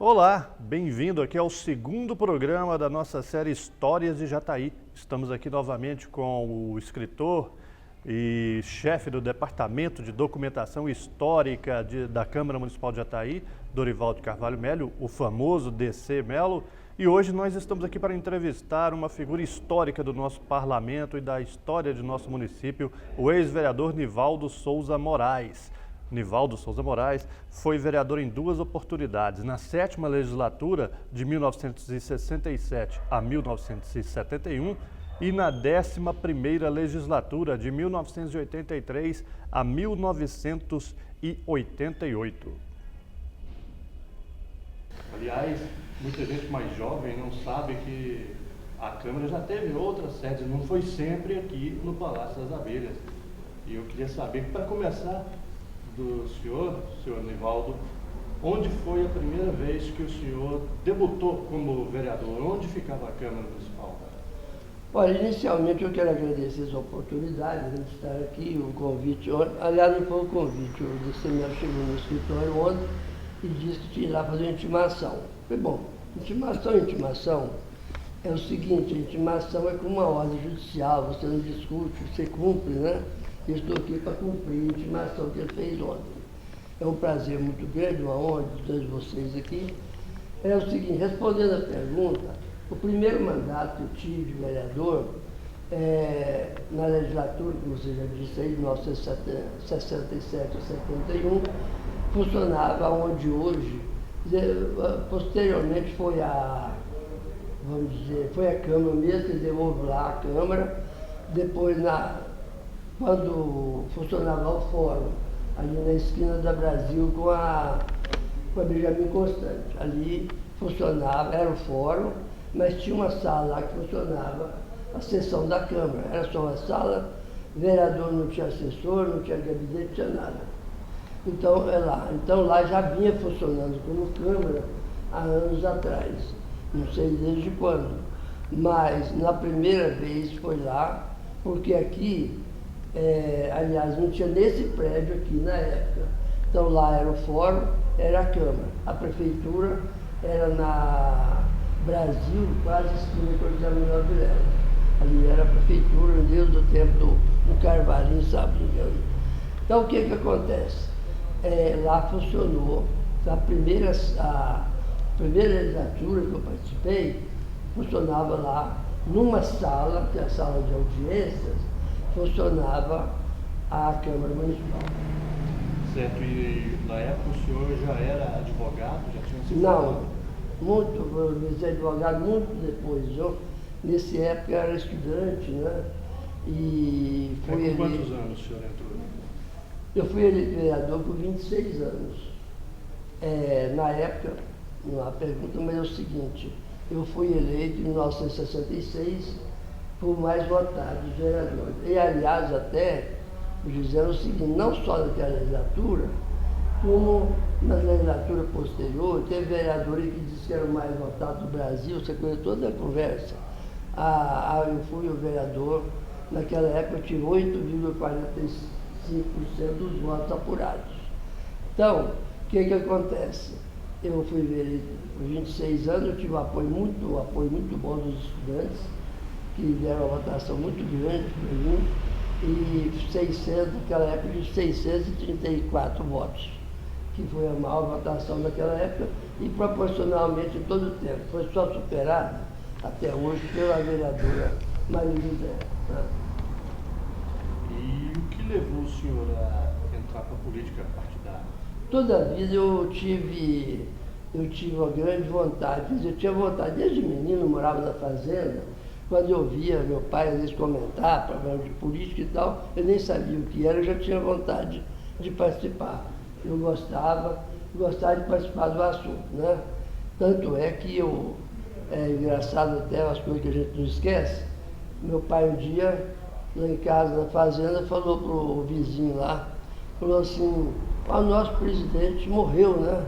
Olá, bem-vindo aqui ao segundo programa da nossa série Histórias de Jataí. Estamos aqui novamente com o escritor e chefe do Departamento de Documentação Histórica da Câmara Municipal de Jataí, Dorival de Carvalho Melo, o famoso DC Melo. E hoje nós estamos aqui para entrevistar uma figura histórica do nosso parlamento e da história de nosso município, o ex-vereador Nivaldo Souza Moraes. Nivaldo Souza Moraes foi vereador em duas oportunidades, na 7ª legislatura de 1967 a 1971 e na 11ª legislatura de 1983 a 1988. Aliás, muita gente mais jovem não sabe que a Câmara já teve outras sedes, não foi sempre aqui no Palácio das Abelhas. E eu queria saber, para começar, do senhor Nivaldo, onde foi a primeira vez que o senhor debutou como vereador? Onde ficava a Câmara Municipal? Olha, inicialmente eu quero agradecer essa oportunidade de estar aqui, o convite ontem. Aliás, não foi um convite, o DC Melo chegou no escritório ontem e disse que tinha lá fazer uma intimação. Foi bom, intimação é o seguinte: a intimação é como uma ordem judicial, você não discute, você cumpre, né? Eu estou aqui para cumprir a intimação que ele fez ontem. É um prazer muito grande, uma honra de todos vocês aqui. É o seguinte, respondendo a pergunta, o primeiro mandato que eu tive de vereador, na legislatura, como você já disse aí, de 1967 a 71, funcionava onde hoje, posteriormente foi a Câmara mesmo, que devolveu lá a Câmara, depois quando funcionava o fórum, ali na esquina da Brasil com a Benjamin Constante. Ali funcionava, era o fórum, mas tinha uma sala lá que funcionava a sessão da Câmara. Era só uma sala, vereador não tinha assessor, não tinha gabinete, não tinha nada. Então é lá. Então lá já vinha funcionando como Câmara há anos atrás. Não sei desde quando. Mas na primeira vez foi lá, porque aqui, aliás, não tinha nesse prédio aqui na época. Então lá era o fórum, era a Câmara. A prefeitura era na Brasil, quase esquina com o Examinador Vilela. Ali era a prefeitura, desde o tempo do Carvalhinho, sabe? Então o que acontece? Lá funcionou, a primeira legislatura que eu participei, funcionava lá numa sala, que é a sala de audiências, funcionava a Câmara Municipal. Certo, e na época o senhor já era advogado? Já tinha sido Não, eu virei advogado muito depois. Nessa época eu era estudante, né? E fui com quantos anos o senhor entrou? Eu fui eleito vereador por 26 anos. Na época, não há pergunta, mas é o seguinte: eu fui eleito em 1966 por mais votado dos vereadores. E, aliás, até dizendo o seguinte: não só naquela legislatura, como na legislatura posterior, teve vereador que disse que era o mais votado do Brasil, essa coisa toda a conversa. Eu fui o vereador, naquela época eu tive 8,45% dos votos apurados. Então, o que acontece? Eu fui eleito por 26 anos, eu tive um apoio muito bom dos estudantes, que deram uma votação muito grande para mim, e naquela época, de 634 votos, que foi a maior votação naquela época, e proporcionalmente em todo o tempo. Foi só superado até hoje pela vereadora Maria José. Né? E o que levou o senhor a entrar para a política partidária? Toda a vida eu tive uma grande vontade, quer dizer, eu tinha vontade, desde menino, eu morava na fazenda, quando eu via meu pai às vezes comentar problemas de política e tal, eu nem sabia o que era, eu já tinha vontade de participar. Eu gostava de participar do assunto, né? Tanto é que é engraçado até as coisas que a gente não esquece. Meu pai um dia, lá em casa, na fazenda, falou pro vizinho lá, falou assim: o nosso presidente morreu, né?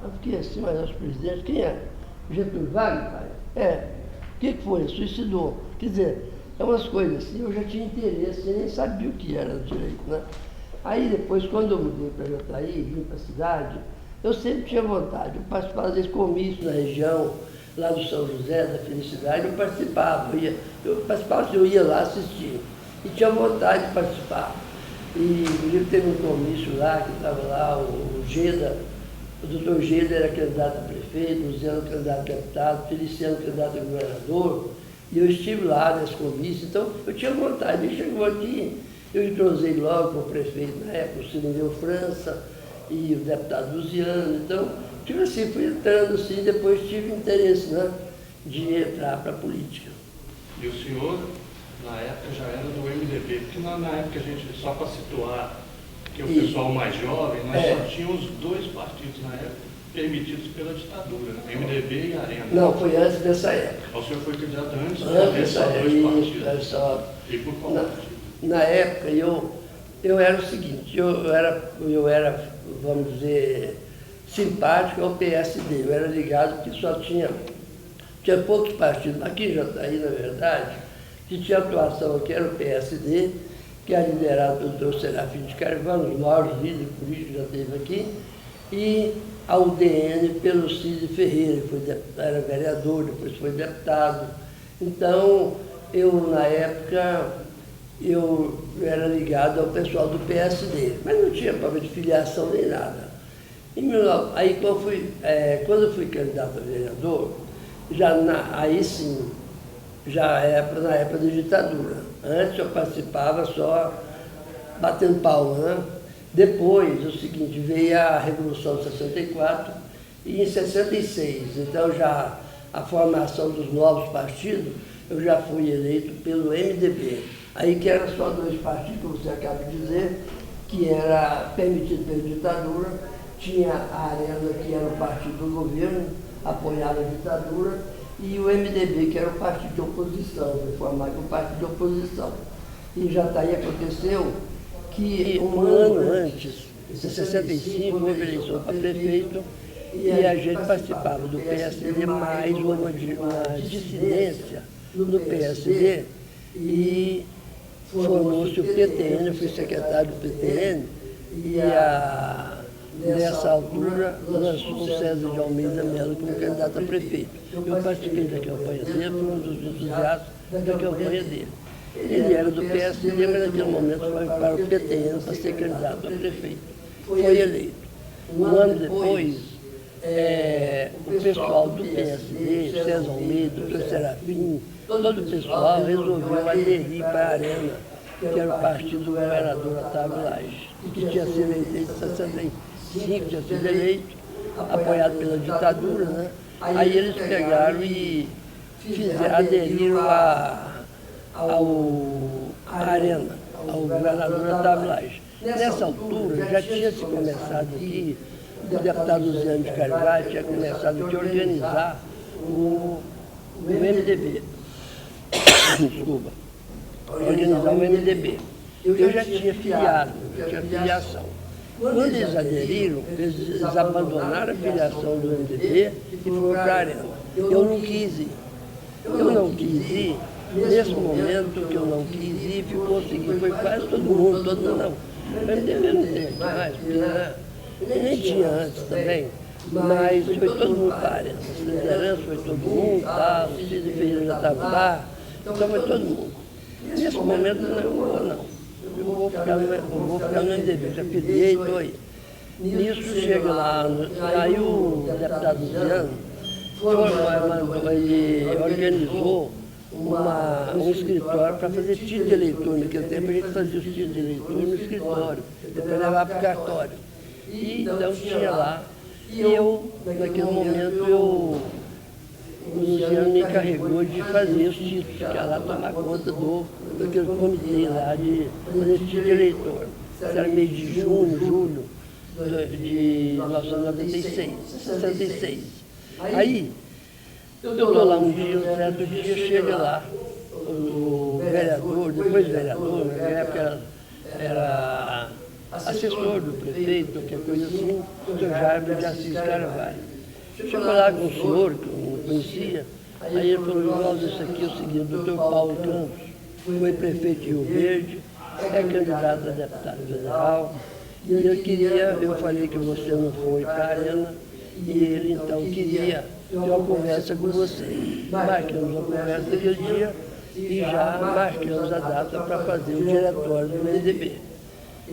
Eu fiquei assim: mas nosso presidente, quem é? Getúlio Vargas, pai? O que foi? Suicidou. Quer dizer, é umas coisas assim, eu já tinha interesse, eu nem sabia o que era direito, né? Aí depois, quando eu mudei para Jataí, vim para a cidade, Eu sempre tinha vontade, eu participava desse comício na região, lá do São José, da Felicidade, eu participava, eu ia lá assistir, e tinha vontade de participar. E inclusive teve um comício lá, que estava lá o Geda, o doutor Geda era candidato a prefeito, o Zé era candidato a deputado, o Feliciano candidato a governador, e eu estive lá nesse comício, então eu tinha vontade, e chegou aqui, eu entrosei logo com o prefeito na época, o Cirineu França, e o deputado Luciano, então, tipo assim, fui entrando assim, depois tive interesse, né, de entrar para a política. E o senhor, na época, já era do MDB, porque na época a gente, só para situar, que o pessoal mais jovem, nós só tínhamos 2 partidos na época permitidos pela ditadura, MDB e Arena. Não, foi antes dessa época. O senhor foi candidato antes de Antes só 2 partidos. Só, E por qual partido? na época eu era o seguinte, eu era, vamos dizer, simpático ao PSD, eu era ligado porque só tinha poucos partidos, aqui em Jataí, na verdade, que tinha atuação aqui, era o PSD, que era liderado pelo doutor Serafim de Carvalho, um dos maiores líderes políticos que já teve aqui, e a UDN pelo Cid Ferreira, que era vereador, depois foi deputado. Então, eu, na época, eu era ligado ao pessoal do PSD, mas não tinha prova de filiação nem nada. Aí, quando eu fui candidato a vereador, aí sim, já era na época da ditadura. Antes eu participava só batendo palma, né? Depois, o seguinte, veio a Revolução de 64 e em 66, então já a formação dos novos partidos, eu já fui eleito pelo MDB. Aí que era só 2 partidos, como você acaba de dizer, que era permitido pela ditadura, tinha a Arena, que era o partido do governo, apoiava a ditadura, e o MDB, que era o partido de oposição, foi formado como partido de oposição. E já daí aconteceu que um ano antes, em 65, houve eleição para prefeito, e a gente participava do PSD, mais uma dissidência no PSD, e formou-se o PTN, eu fui secretário do PTN, e nessa altura lançou o César de Almeida Melo como candidato a prefeito. Eu participei da campanha dele, fui um dos entusiastas da campanha dele. Ele era do PSD, mas naquele momento foi para o PTN para ser candidato a prefeito. Foi eleito. Um ano depois, o pessoal do PSD, César Almeida, o Dr. Serafim, todo o pessoal resolveu aderir para a Arena, que era o partido do governador Otávio Lage, que tinha sido eleito em 65, tinha sido eleito, apoiado pela ditadura, né? Aí eles pegaram e aderiram ao Arena, ao governador Otávio Lage. Nessa altura, já tinha se começado aqui, o deputado Luciano de Carvalho tinha começado a organizar o MDB. Desculpa. Organizar o MDB. Eu já tinha filiado, tinha filiação. Quando eles aderiram, eles abandonaram a filiação do MDB e foram para a Arena. Eu não quis ir. Eu não quis ir. Nesse momento que eu não quis ir, ficou o seguinte, foi quase todo mundo, não. O MDB não tem mais, porque nem tinha antes também, mas foi todo mundo para a Arena. A liderança foi todo mundo, tá, o Cid Ferreira já estava lá, então foi todo mundo. Nesse momento eu não vou, não. Eu vou ficar no MDB, já filiei, estou aí. Nisso chega lá, aí o deputado Luciano ele organizou um escritório para fazer título de eleitor. Naquele tempo a gente fazia os títulos de eleitor no escritório, depois levava para o cartório. E então tinha lá, e eu, naquele momento, o Luciano me encarregou de fazer os títulos, que ia lá tomar conta daquele comitê lá de fazer título de eleitor. Isso era mês de junho, julho de 1996, 66. Aí, eu estou lá um dia, um certo dia, chega lá o vereador, depois vereador, na época era assessor do prefeito, qualquer coisa assim, o Sr. Jaime de Assis Carvalho. Chegou lá com o senhor, que eu não conhecia, aí ele falou, João, isso aqui é o seguinte, o doutor Paulo Campos foi prefeito de Rio Verde, é candidato a deputado federal, E eu falei que você não foi para a arena, e ele então queria ter uma conversa com você. Marcamos a conversa daquele dia e já marcamos a data para fazer o diretório do MDB.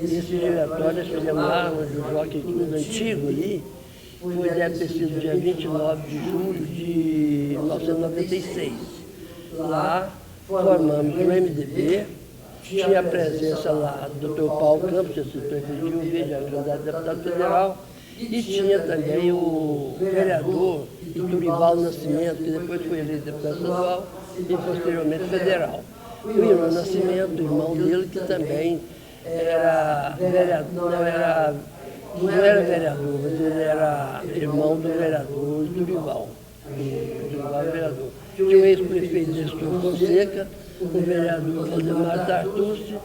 Esse diretório nós fizemos lá no Jockey Clube antigo ali, deve ter sido dia 29 de julho de 1996. Lá formamos o MDB, tinha a presença lá do Dr. Paulo Campos, esse prefeito de Rio Verde, candidato a deputado federal, e tinha também o vereador Iturival Nascimento, que depois foi eleito deputado estadual e posteriormente federal. O Irmão Nascimento, irmão dele, que também era vereador, não era vereador, mas ele era irmão do vereador Iturival. Iturival é vereador. Tinha o ex-prefeito Nestor Fonseca, o vereador Valdemar Tartucci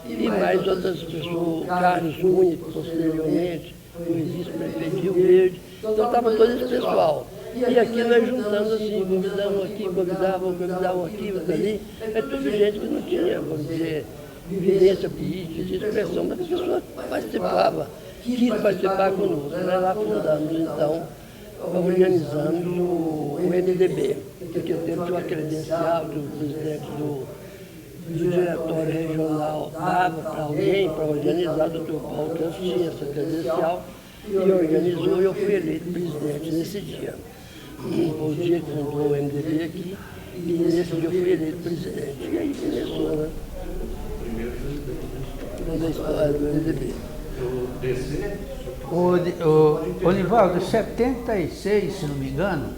e mais outras pessoas, Carlos Cunha, que posteriormente foi vice-prefeito de Rio Verde. Então estava todo esse pessoal. E aqui nós juntamos assim, convidamos aqui, convidavam aqui, outro ali. É tudo gente que não tinha, vamos dizer, vivência política, de expressão, mas as pessoas participavam, quis participar conosco. Nós lá fundamos, então, organizamos o MDB, que teve uma credencial que o presidente do diretório regional dava para alguém, para organizar, o doutor Paulo Campos tinha essa credencial e organizou e eu fui eleito presidente nesse dia. Foi o dia que fundou o MDB aqui e nesse dia eu fui eleito presidente. E aí começou, né? Toda a história do MDB. O Nivaldo, em 76, se não me engano,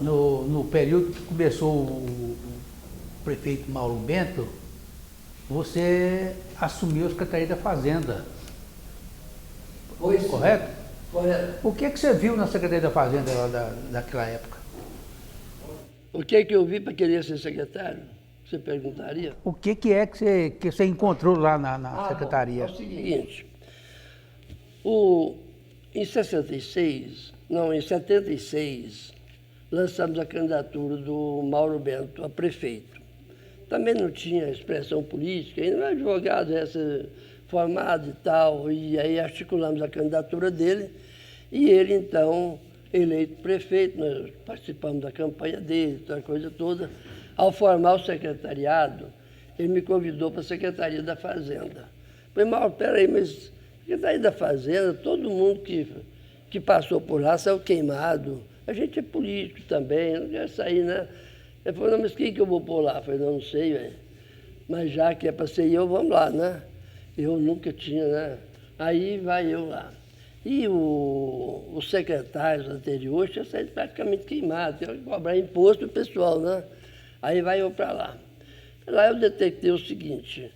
no período que começou o prefeito Mauro Bento, você assumiu a Secretaria da Fazenda. Correto? Correto. O que você viu na Secretaria da Fazenda lá daquela época? O que eu vi para querer ser secretário? Você perguntaria? O que você encontrou lá na secretaria? Bom, é o seguinte, em 76, lançamos a candidatura do Mauro Bento a prefeito. Também não tinha expressão política, ainda não era advogado formado e tal, e aí articulamos a candidatura dele, e ele então, eleito prefeito, nós participamos da campanha dele, toda a coisa toda. Ao formar o secretariado, ele me convidou para a Secretaria da Fazenda. Falei, Mauro, peraí, mas Secretaria da Fazenda, todo mundo que passou por lá saiu queimado. A gente é político também, não quer sair, né? Ele falou, não, mas quem que eu vou pôr lá? Eu falei, não sei, velho. Mas já que é para ser eu, vamos lá, né? Eu nunca tinha, né? Aí vai eu lá. E os secretários anteriores tinham saído praticamente queimados, tinham que cobrar imposto do pessoal, né? Aí vai eu para lá. Lá eu detectei o seguinte,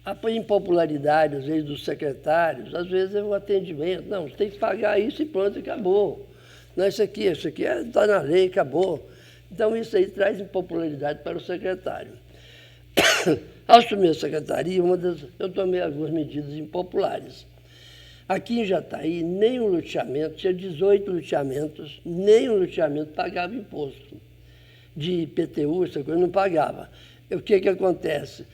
a impopularidade, às vezes, dos secretários, às vezes é o atendimento. Não, você tem que pagar isso e pronto, acabou. Não, isso aqui está na lei, acabou. Então isso aí traz impopularidade para o secretário. Ao assumir a secretaria, eu tomei algumas medidas impopulares. Aqui em Jataí, nem um loteamento, tinha 18 loteamentos, nem um loteamento pagava imposto. De IPTU, essa coisa, não pagava. O que acontece?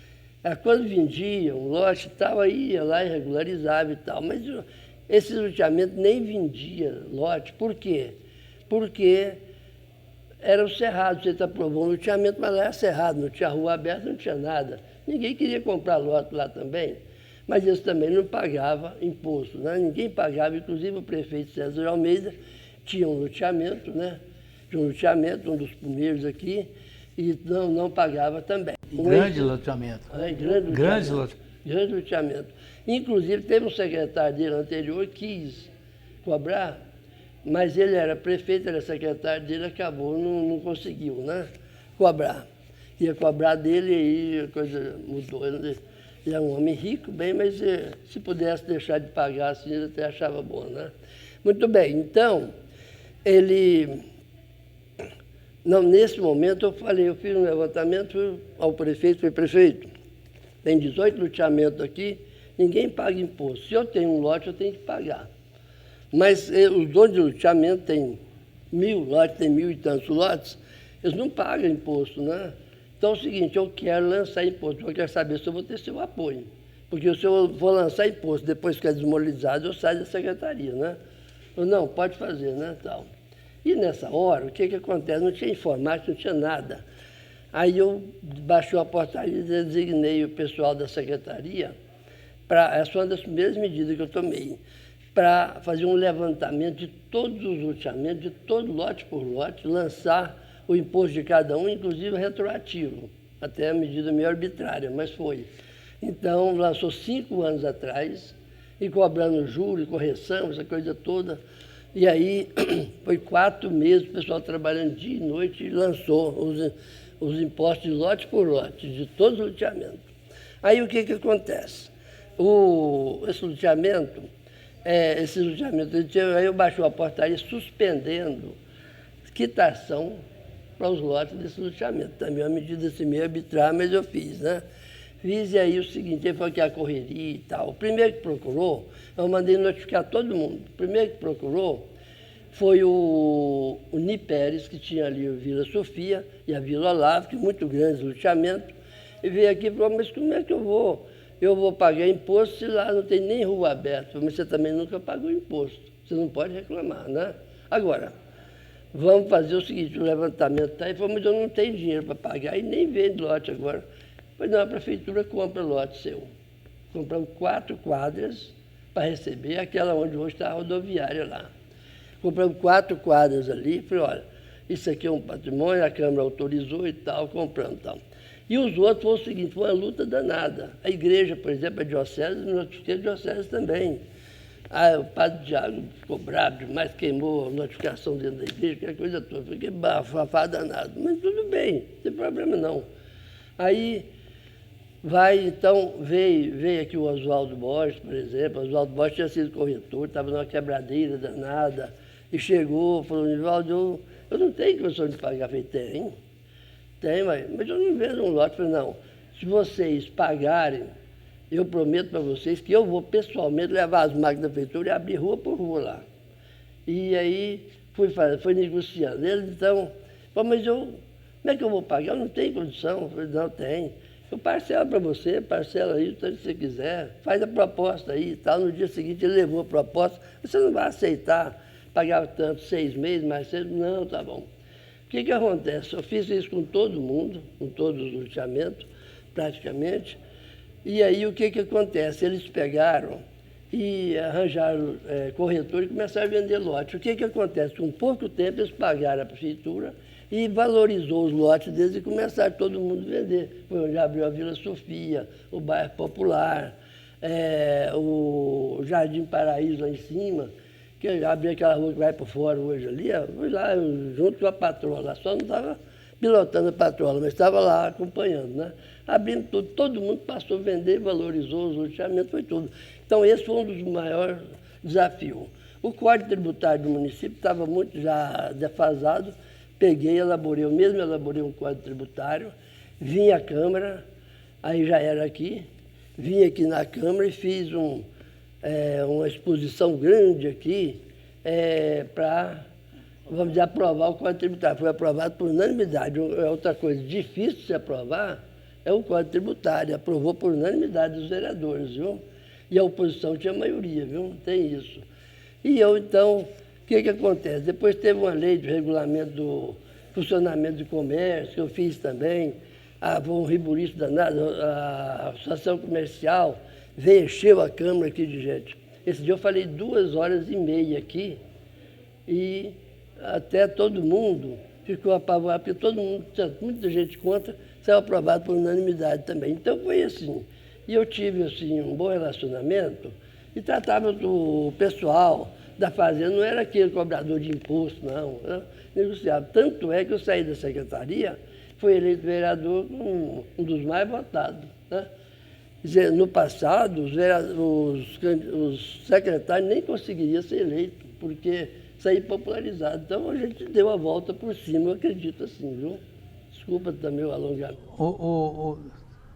Quando vendia um lote, ia lá e regularizava e tal, mas esse loteamento nem vendia lote. Por quê? Porque era o cerrado, você aprovou um loteamento, mas lá era cerrado, não tinha rua aberta, não tinha nada. Ninguém queria comprar lote lá também, mas eles também não pagavam imposto, né? Ninguém pagava, inclusive o prefeito César Almeida tinha um loteamento, né? Tinha um loteamento, um dos primeiros aqui, e não pagava também. Grande loteamento. Grande loteamento. Inclusive, teve um secretário dele anterior que quis cobrar, mas ele era prefeito, era secretário dele, acabou, não conseguiu, né? Cobrar. Ia cobrar dele e aí a coisa mudou. Ele é um homem rico, bem, mas se pudesse deixar de pagar assim, ele até achava bom, né? Muito bem, então, nesse momento eu fiz um levantamento, fui ao prefeito, falei, prefeito, tem 18 loteamentos aqui, ninguém paga imposto. Se eu tenho um lote, eu tenho que pagar. Mas os donos de loteamento têm 1.000 lotes, tem 1.000 e tantos lotes, eles não pagam imposto, né? Então é o seguinte, eu quero lançar imposto, eu quero saber se eu vou ter seu apoio. Porque se eu vou lançar imposto, depois que é desmoralizado, eu saio da secretaria, né? Eu, não, pode fazer, né, tal. E nessa hora, o que acontece? Não tinha informática, não tinha nada. Aí eu baixei a portaria e designei o pessoal da secretaria, essa foi uma das primeiras medidas que eu tomei, para fazer um levantamento de todos os loteamentos, de todo lote por lote, lançar o imposto de cada um, inclusive retroativo, até a medida meio arbitrária, mas foi. Então, lançou 5 anos atrás, e cobrando juros, correção, essa coisa toda. E aí, foi 4 meses, o pessoal trabalhando dia e noite, e lançou os impostos de lote por lote, de todos os loteamentos. Aí, o que acontece? Esse loteamento, aí eu baixei a portaria suspendendo quitação para os lotes desse loteamento. Também uma medida assim meio arbitrária, mas eu fiz, né? Fiz e aí o seguinte, ele falou que a correria e tal. O primeiro que procurou, eu mandei notificar todo mundo. O primeiro que procurou foi o Ni Pérez, que tinha ali a Vila Sofia e a Vila Olavo, que é muito grande loteamento, e veio aqui e falou, mas como é que eu vou pagar imposto se lá não tem nem rua aberta? Mas você também nunca pagou imposto, você não pode reclamar, né? Agora, vamos fazer o seguinte, o levantamento está aí, falou, mas eu não tenho dinheiro para pagar e nem vende lote agora. Pois não, a prefeitura compra lote seu. Compramos 4 quadras para receber aquela onde hoje está a rodoviária lá. Compramos 4 quadras ali, falei, olha, isso aqui é um patrimônio, a Câmara autorizou e tal, comprando e tal. E os outros foi o seguinte, foi uma luta danada. A igreja, por exemplo, a diocese, notifiquei a diocese também. O padre Diago ficou bravo demais, queimou a notificação dentro da igreja, aquela coisa toda. Fiquei bafafá danado. Mas tudo bem, não tem problema não. Aí veio aqui o Oswaldo Borges, por exemplo. O Oswaldo Borges tinha sido corretor, estava numa quebradeira danada, e chegou, falou, Nivaldo, eu não tenho condição de pagar. Eu falei, tem, mas eu não vendo um lote. Eu falei, não, se vocês pagarem, eu prometo para vocês que eu vou pessoalmente levar as máquinas da prefeitura e abrir rua por rua lá. E aí foi negociando. Ele então, falou, mas como é que eu vou pagar? Eu não tenho condição. Eu falei, não, tem. Eu parcelo para você, parcela aí, tanto que você quiser, faz a proposta aí e tal. No dia seguinte ele levou a proposta, você não vai aceitar pagar tanto, 6 meses, mais 6, não, tá bom. O que acontece? Eu fiz isso com todo mundo, com todos os loteamentos, praticamente, e aí o que acontece? Eles pegaram e arranjaram corretor e começaram a vender lote. O que acontece? Com pouco tempo eles pagaram a prefeitura e valorizou os lotes deles e começaram todo mundo a vender. Foi onde abriu a Vila Sofia, o bairro Popular, o Jardim Paraíso lá em cima, que abriu aquela rua que vai para fora hoje ali, fui lá junto com a patroa lá, só não estava pilotando a patroa, mas estava lá acompanhando, né? Abrindo tudo, todo mundo passou a vender, valorizou os loteamentos, foi tudo. Então esse foi um dos maiores desafios. O Código Tributário do município estava muito já defasado, peguei, elaborei um Código Tributário, vim à Câmara, aí já era aqui, vim aqui na Câmara e fiz uma exposição grande aqui para, vamos dizer, aprovar o Código Tributário. Foi aprovado por unanimidade. Outra coisa difícil de se aprovar é o Código Tributário. Aprovou por unanimidade dos vereadores, viu? E a oposição tinha maioria, viu? Tem isso. E eu, então, o que acontece? Depois teve uma lei de regulamento do funcionamento do comércio, que eu fiz também. Foi um ribuliço danado. A Associação Comercial veio, encheu a Câmara aqui de gente. Esse dia eu falei 2h30 aqui e até todo mundo ficou apavorado, porque todo mundo, muita gente contra, saiu aprovado por unanimidade também. Então foi assim. E eu tive assim, um bom relacionamento e tratava do pessoal da fazenda, não era aquele cobrador de imposto, não, era negociado. Tanto é que eu saí da secretaria, fui eleito vereador um dos mais votados, né? Quer dizer, no passado, os secretários nem conseguiriam ser eleitos, porque saí popularizado. Então a gente deu a volta por cima, eu acredito assim, viu? Desculpa também o alongamento.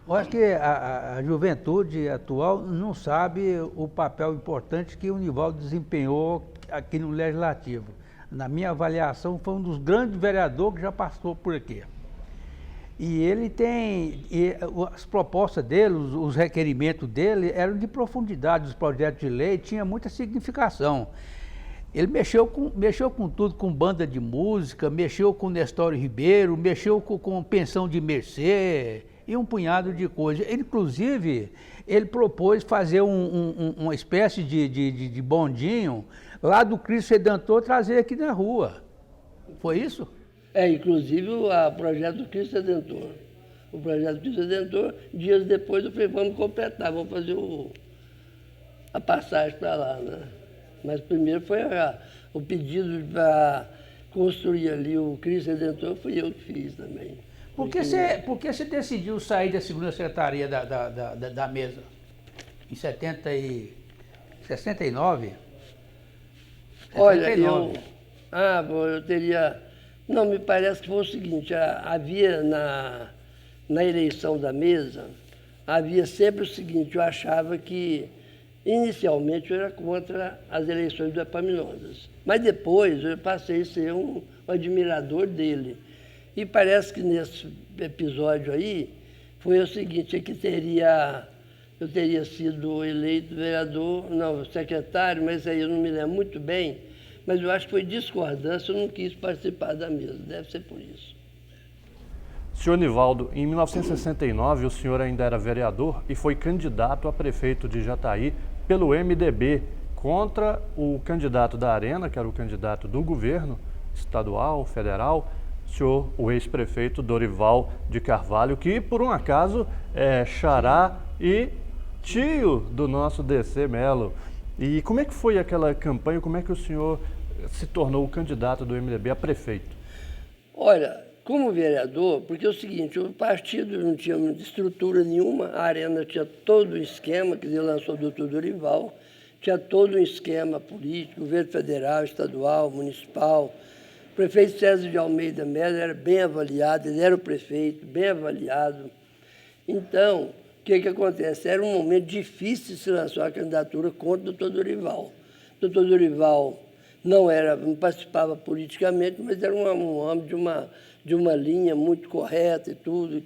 Eu acho que a juventude atual não sabe o papel importante que o Nivaldo desempenhou aqui no Legislativo. Na minha avaliação, foi um dos grandes vereadores que já passou por aqui. E ele as propostas dele, os requerimentos dele eram de profundidade, os projetos de lei, tinha muita significação. Ele mexeu com tudo, com banda de música, mexeu com Nestório Ribeiro, mexeu com pensão de mercê e um punhado de coisas. Inclusive, ele propôs fazer uma espécie de bondinho lá do Cristo Redentor, trazer aqui na rua. Foi isso? Inclusive o projeto do Cristo Redentor. O projeto do Cristo Redentor, dias depois eu falei, vamos completar, vamos fazer a passagem para lá, né? Mas primeiro foi o pedido para construir ali o Cristo Redentor, fui eu que fiz também. Por que você decidiu sair da segunda secretaria da mesa? Em 69? Olha, eu teria... Não, me parece que foi o seguinte, havia na eleição da mesa, havia sempre o seguinte, eu achava que inicialmente eu era contra as eleições do Epaminondas, mas depois eu passei a ser um admirador dele. E parece que nesse episódio aí foi o seguinte, eu teria sido eleito vereador, não, secretário, mas aí eu não me lembro muito bem, mas eu acho que foi discordância, eu não quis participar da mesa, deve ser por isso. Senhor Nivaldo, em 1969 o senhor ainda era vereador e foi candidato a prefeito de Jataí pelo MDB, contra o candidato da Arena, que era o candidato do governo estadual, federal, o ex-prefeito Dorival de Carvalho, que por um acaso é xará e tio do nosso DC Melo. E como é que foi aquela campanha, como é que o senhor se tornou o candidato do MDB a prefeito? Olha, como vereador, porque é o seguinte, o partido não tinha estrutura nenhuma, a Arena tinha todo o esquema, que ele lançou o doutor Dorival, tinha todo um esquema político, governo federal, estadual, municipal. O prefeito César de Almeida Melo era bem avaliado, ele era o prefeito, bem avaliado. Então, o que acontece? Era um momento difícil de se lançar a candidatura contra o doutor Dorival. O doutor Dorival não participava politicamente, mas era um homem de uma linha muito correta e tudo,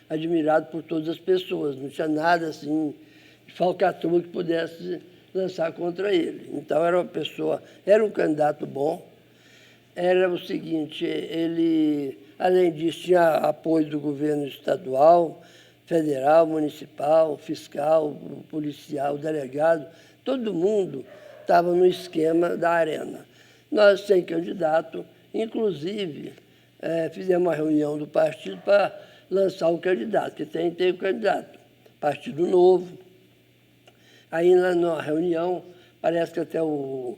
admirado por todas as pessoas. Não tinha nada assim de falcatrua que pudesse lançar contra ele. Então era um candidato bom. Era o seguinte, ele, além disso, tinha apoio do governo estadual, federal, municipal, fiscal, policial, delegado, todo mundo estava no esquema da Arena. Nós, sem candidato, inclusive, fizemos uma reunião do partido para lançar o candidato, que tem o candidato, Partido Novo. Aí, na reunião, parece que até o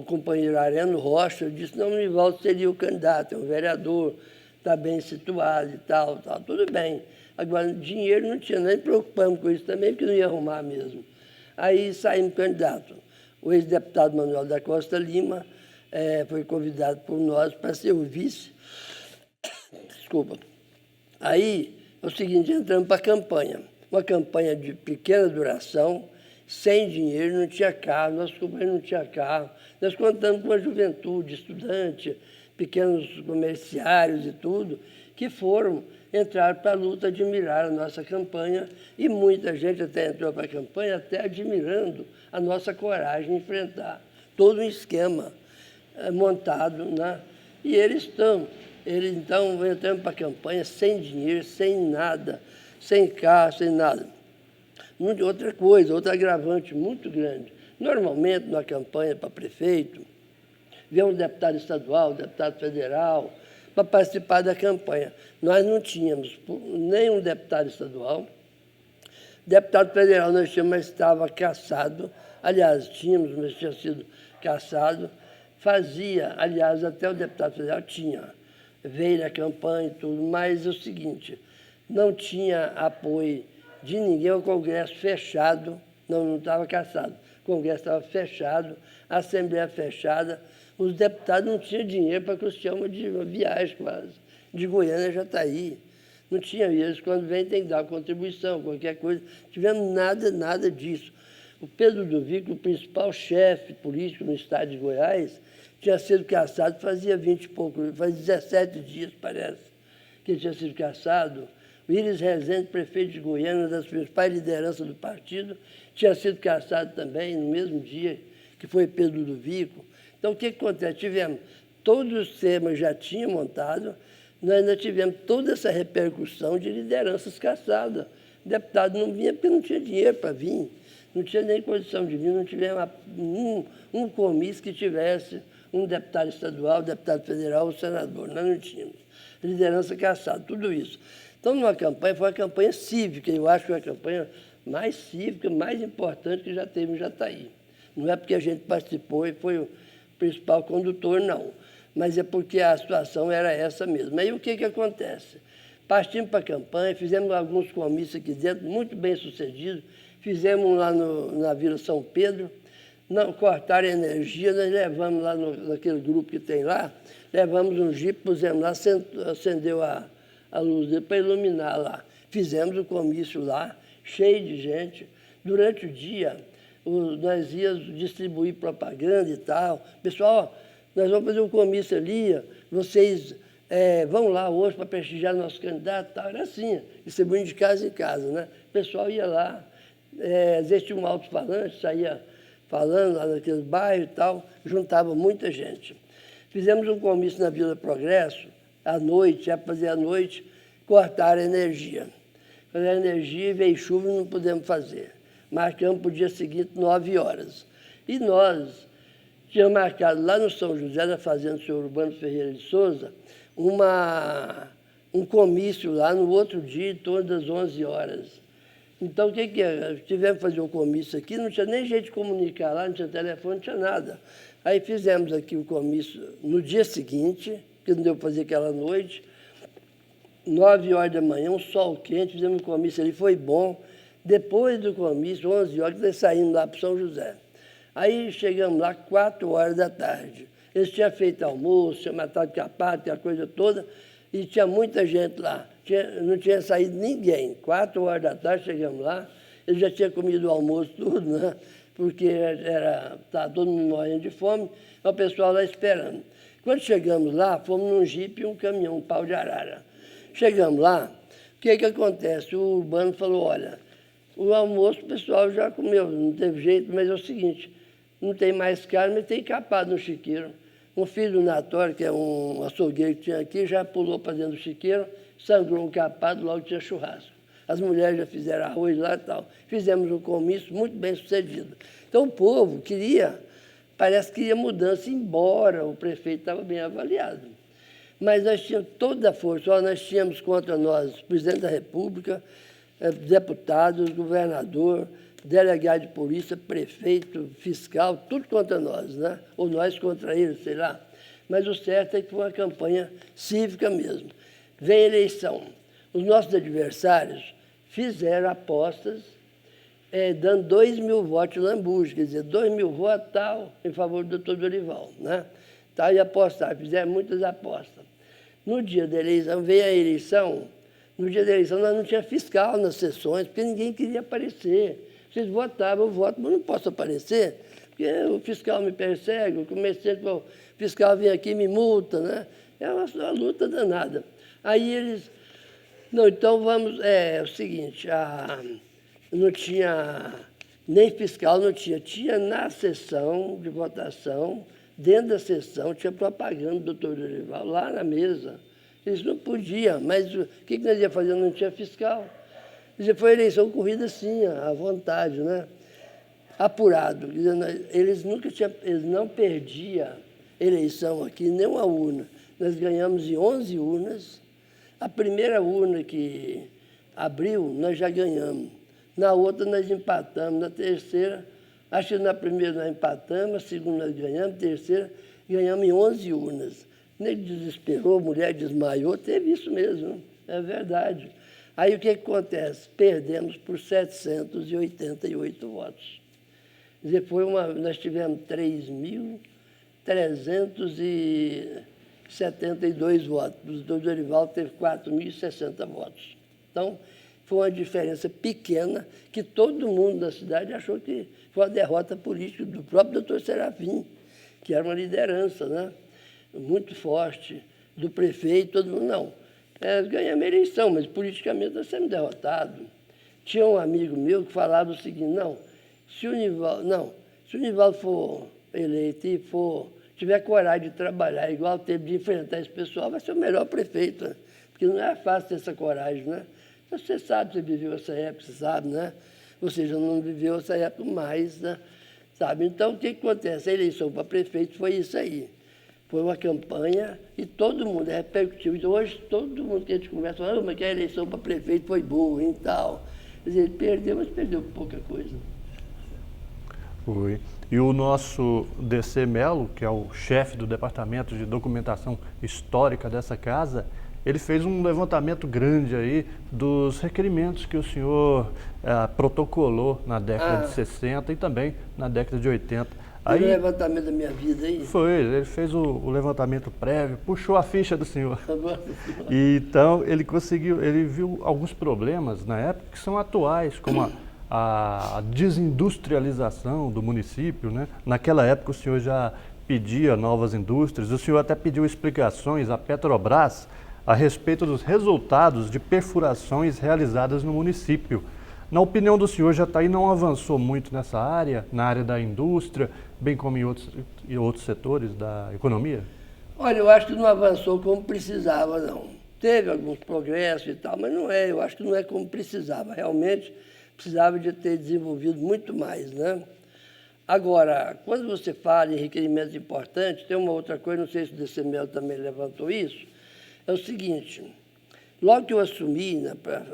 companheiro Areno Rocha disse, não, o Nivaldo seria o candidato, é um vereador, está bem situado e tal, tudo bem. Agora, dinheiro não tinha, nem preocupamos com isso também, porque não ia arrumar mesmo. Aí saímos candidato. O ex-deputado Manuel da Costa Lima foi convidado por nós para ser o vice. Desculpa. Aí, é o seguinte, entramos para a campanha. Uma campanha de pequena duração, sem dinheiro, não tinha carro, nossos companheiros não tinham carro. Nós contamos com a juventude, estudante, pequenos comerciários e tudo, que entraram para a luta, admirar a nossa campanha, e muita gente até entrou para a campanha até admirando a nossa coragem de enfrentar todo um esquema montado, né? E eles então entrando para a campanha sem dinheiro, sem nada, sem carro, sem nada. Outra coisa, outro agravante muito grande. Normalmente, na campanha para prefeito, vem um deputado estadual, um deputado federal, para participar da campanha. Nós não tínhamos nenhum deputado estadual. Deputado federal nós tínhamos, mas estava cassado. Aliás, tínhamos, mas tinha sido cassado. Aliás, até o deputado federal veio na campanha e tudo, mas é o seguinte, não tinha apoio de ninguém, o Congresso fechado, não estava cassado. O Congresso estava fechado, a Assembleia fechada, os deputados não tinham dinheiro para custear uma viagem quase, de Goiânia a Jataí. Não tinha isso. Quando vem tem que dar contribuição, qualquer coisa. Não tivemos nada disso. O Pedro Duvico, o principal chefe político no estado de Goiás, tinha sido cassado fazia 20 e pouco, faz 17 dias, parece, que tinha sido cassado. O Íris Rezende, prefeito de Goiânia, das principais lideranças do partido, tinha sido cassado também no mesmo dia que foi Pedro Ludovico. Então, o que acontece? Tivemos todos os temas já tinham montado, nós ainda tivemos toda essa repercussão de lideranças cassadas. O deputado não vinha porque não tinha dinheiro para vir, não tinha nem condição de vir, não tivemos um comício que tivesse um deputado estadual, deputado federal ou senador. Nós não tínhamos. Liderança cassada, tudo isso. Então, numa campanha, foi uma campanha cívica, eu acho que foi a campanha mais cívica, mais importante que já teve em Jataí. Não é porque a gente participou e foi o principal condutor, não. Mas é porque a situação era essa mesmo. Aí o que acontece? Partimos para a campanha, fizemos alguns comícios aqui dentro, muito bem sucedidos. Fizemos um lá na Vila São Pedro, não cortaram a energia, nós levamos lá naquele grupo que tem lá, levamos um jipe, pusemos lá, acendeu a luz dele para iluminar lá. Fizemos o comício lá, cheio de gente. Durante o dia, nós íamos distribuir propaganda e tal. Pessoal, nós vamos fazer um comício ali, vocês vão lá hoje para prestigiar nosso candidato e tal. Era assim, distribuindo de casa em casa, né? O pessoal ia lá, às vezes tinha um alto-falante, saía falando lá naqueles bairros e tal, juntava muita gente. Fizemos um comício na Vila Progresso, à noite, já para fazer à noite, cortaram a energia. Quando a energia veio chuva, não pudemos fazer. Marcamos para o dia seguinte, 9 horas. E nós tínhamos marcado lá no São José, na fazenda do senhor Urbano Ferreira de Souza, um comício lá no outro dia, em torno das 11 horas. Então, o que é? Tivemos que fazer um comício aqui, não tinha nem jeito de comunicar lá, não tinha telefone, não tinha nada. Aí fizemos aqui o comício no dia seguinte, que não deu para fazer aquela noite, 9 horas da manhã, um sol quente, fizemos um comício ali, foi bom. Depois do comício, 11 horas, nós saímos lá para São José. Aí chegamos lá 4 horas da tarde. Eles tinham feito almoço, tinham matado capado, aquela coisa toda, e tinha muita gente lá. Não tinha saído ninguém. 4 horas da tarde chegamos lá, eles já tinham comido o almoço, tudo, né? Porque estava todo mundo morrendo de fome, o pessoal lá esperando. Quando chegamos lá, fomos num jipe e um caminhão, um pau de arara. Chegamos lá, o que acontece? O Urbano falou, olha, o almoço o pessoal já comeu, não teve jeito, mas é o seguinte, não tem mais carne, mas tem capado no chiqueiro. Um filho do Natório, que é um açougueiro que tinha aqui, já pulou para dentro do chiqueiro, sangrou um capado, logo tinha churrasco. As mulheres já fizeram arroz lá e tal. Fizemos um comício muito bem sucedido. Então o povo parece que ia mudança, embora o prefeito estava bem avaliado. Mas nós tínhamos toda a força, nós tínhamos contra nós o presidente da República, deputados, governador, delegado de polícia, prefeito, fiscal, tudo contra nós, né? Ou nós contra eles, sei lá. Mas o certo é que foi uma campanha cívica mesmo. Vem a eleição. Os nossos adversários fizeram apostas dando 2.000 votos lambuja, quer dizer, 2.000 votos tal, em favor do doutor Dorival, né? Tal, e apostaram, fizeram muitas apostas. No dia da eleição, veio a eleição, no dia da eleição nós não tínhamos fiscal nas sessões, porque ninguém queria aparecer. Vocês votavam, eu voto, mas não posso aparecer, porque o fiscal me persegue, o comerciante, o fiscal vem aqui e me multa, né? É uma luta danada. Aí eles... Não, então vamos... É o seguinte, não tinha... Nem fiscal não tinha. Tinha na sessão de votação, dentro da sessão, tinha propaganda do doutor Dorival, lá na mesa. Eles não podiam, mas o que nós ia fazer? Não tinha fiscal. Foi eleição corrida assim, à vontade, né? Apurado. Eles não perdiam eleição aqui, nem uma urna. Nós ganhamos em 11 urnas. A primeira urna que abriu, nós já ganhamos. Na outra, nós empatamos. Na terceira, acho que na primeira nós empatamos, a segunda nós ganhamos, a terceira, ganhamos em 11 urnas. Nem desesperou, a mulher desmaiou, teve isso mesmo, é verdade. Aí o que acontece? Perdemos por 788 votos. Quer dizer, nós tivemos 3.372 votos. O doutor Dorival teve 4.060 votos. Então, foi uma diferença pequena que todo mundo da cidade achou que foi uma derrota política do próprio doutor Serafim, que era uma liderança, né? Muito forte, do prefeito, todo mundo não. Ganhamos a eleição, mas politicamente nós somos derrotados. Tinha um amigo meu que falava o seguinte, se o Nivaldo for eleito e tiver coragem de trabalhar, igual teve de enfrentar esse pessoal, vai ser o melhor prefeito, né? Porque não é fácil ter essa coragem, né? Você sabe, você viveu essa época, você sabe, né? Você já não viveu essa época mais, né? Sabe? Então, o que acontece? A eleição para prefeito foi isso aí. Foi uma campanha e todo mundo repercutiu. Então, hoje, todo mundo que a gente conversa fala, mas que a eleição para prefeito foi boa e tal. Quer dizer, ele perdeu, mas perdeu pouca coisa. Foi. E o nosso DC Melo, que é o chefe do Departamento de Documentação Histórica dessa casa, ele fez um levantamento grande aí dos requerimentos que o senhor protocolou na década de 60 e também na década de 80. Aí, o levantamento da minha vida aí? Foi, ele fez o levantamento prévio, puxou a ficha do senhor. E, então, ele viu alguns problemas na época que são atuais, como a desindustrialização do município, né? Naquela época o senhor já pedia novas indústrias, o senhor até pediu explicações à Petrobras a respeito dos resultados de perfurações realizadas no município. Na opinião do senhor, Jataí não avançou muito nessa área, na área da indústria, bem como em outros setores da economia? Olha, eu acho que não avançou como precisava, não. Teve alguns progressos e tal, mas eu acho que não é como precisava. Realmente precisava de ter desenvolvido muito mais, né? Agora, quando você fala em requerimentos importantes, tem uma outra coisa, não sei se o DCML também levantou isso, é o seguinte, logo que eu assumi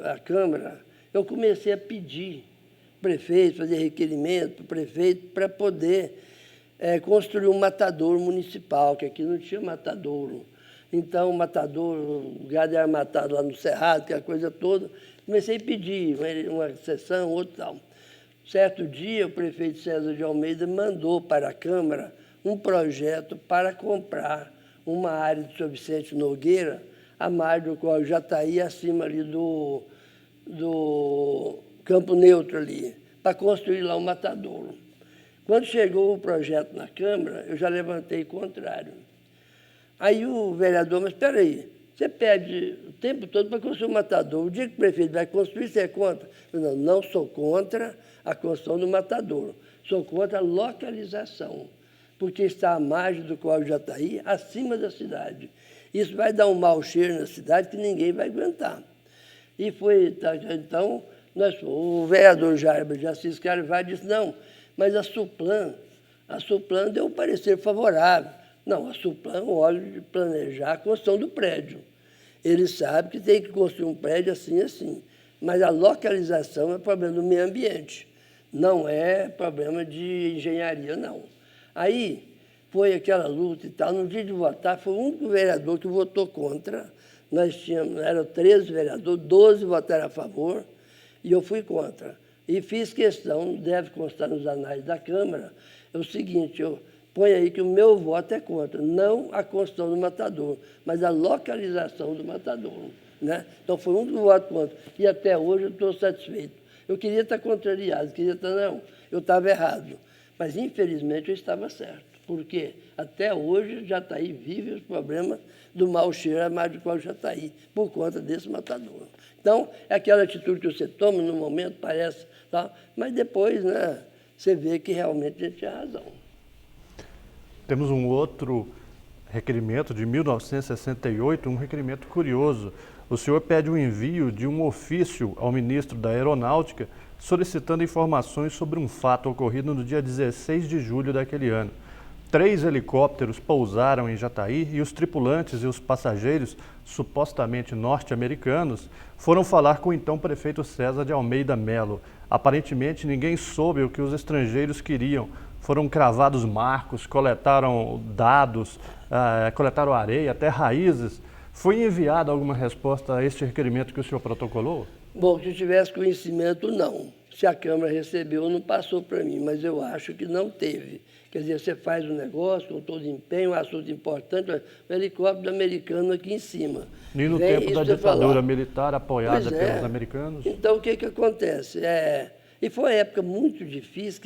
a Câmara, eu comecei a pedir prefeito, fazer requerimento para o prefeito para poder construir um matadouro municipal, que aqui não tinha matadouro. Então, o matadouro, o gado era matado lá no Cerrado, aquela coisa toda. Comecei a pedir uma sessão, outra tal. Certo dia, o prefeito César de Almeida mandou para a Câmara um projeto para comprar uma área de São Vicente Nogueira, a margem do qual Jataí, acima ali do Campo Neutro ali, para construir lá um matadouro. Quando chegou o projeto na Câmara, eu já levantei contrário. Aí o vereador, mas espera aí, você pede o tempo todo para construir um matadouro. O dia que o prefeito vai construir, você é contra? Eu não sou contra a construção do matadouro. Sou contra a localização, porque está à margem do qual Jataí, acima da cidade. Isso vai dar um mau cheiro na cidade que ninguém vai aguentar. E foi, então, o vereador Jair de Assis Carvalho disse, não, mas a Suplan deu um parecer favorável. Não, a Suplan olha de planejar a construção do prédio. Ele sabe que tem que construir um prédio assim, assim. Mas a localização é problema do meio ambiente. Não é problema de engenharia, não. Aí foi aquela luta e tal. No dia de votar, foi o único vereador que votou contra. Eram 13 vereadores, 12 votaram a favor e eu fui contra. E fiz questão, deve constar nos anais da Câmara, é o seguinte, eu ponho aí que o meu voto é contra, não a construção do matadouro, mas a localização do matadouro, né? Então foi um voto contra. E até hoje eu estou satisfeito. Eu queria estar contrariado, não, eu estava errado. Mas infelizmente eu estava certo. Porque até hoje Jataí vive os problemas do mau cheiro à margem do qual Jataí, por conta desse matadouro. Então, é aquela atitude que você toma no momento, parece, tá? Mas depois, né, você vê que realmente a gente tinha razão. Temos um outro requerimento de 1968, um requerimento curioso. O senhor pede o envio de um ofício ao ministro da Aeronáutica solicitando informações sobre um fato ocorrido no dia 16 de julho daquele ano. 3 helicópteros pousaram em Jataí e os tripulantes e os passageiros, supostamente norte-americanos, foram falar com o então prefeito César de Almeida Melo. Aparentemente, ninguém soube o que os estrangeiros queriam. Foram cravados marcos, coletaram dados, coletaram areia, até raízes. Foi enviada alguma resposta a este requerimento que o senhor protocolou? Bom, se eu tivesse conhecimento, não. Se a Câmara recebeu, não passou para mim, mas eu acho que não teve. Quer dizer, você faz um negócio com todo empenho, um assunto importante, o helicóptero americano aqui em cima. E no tempo da ditadura militar apoiada pelos americanos? Então, o que acontece? E foi uma época muito difícil,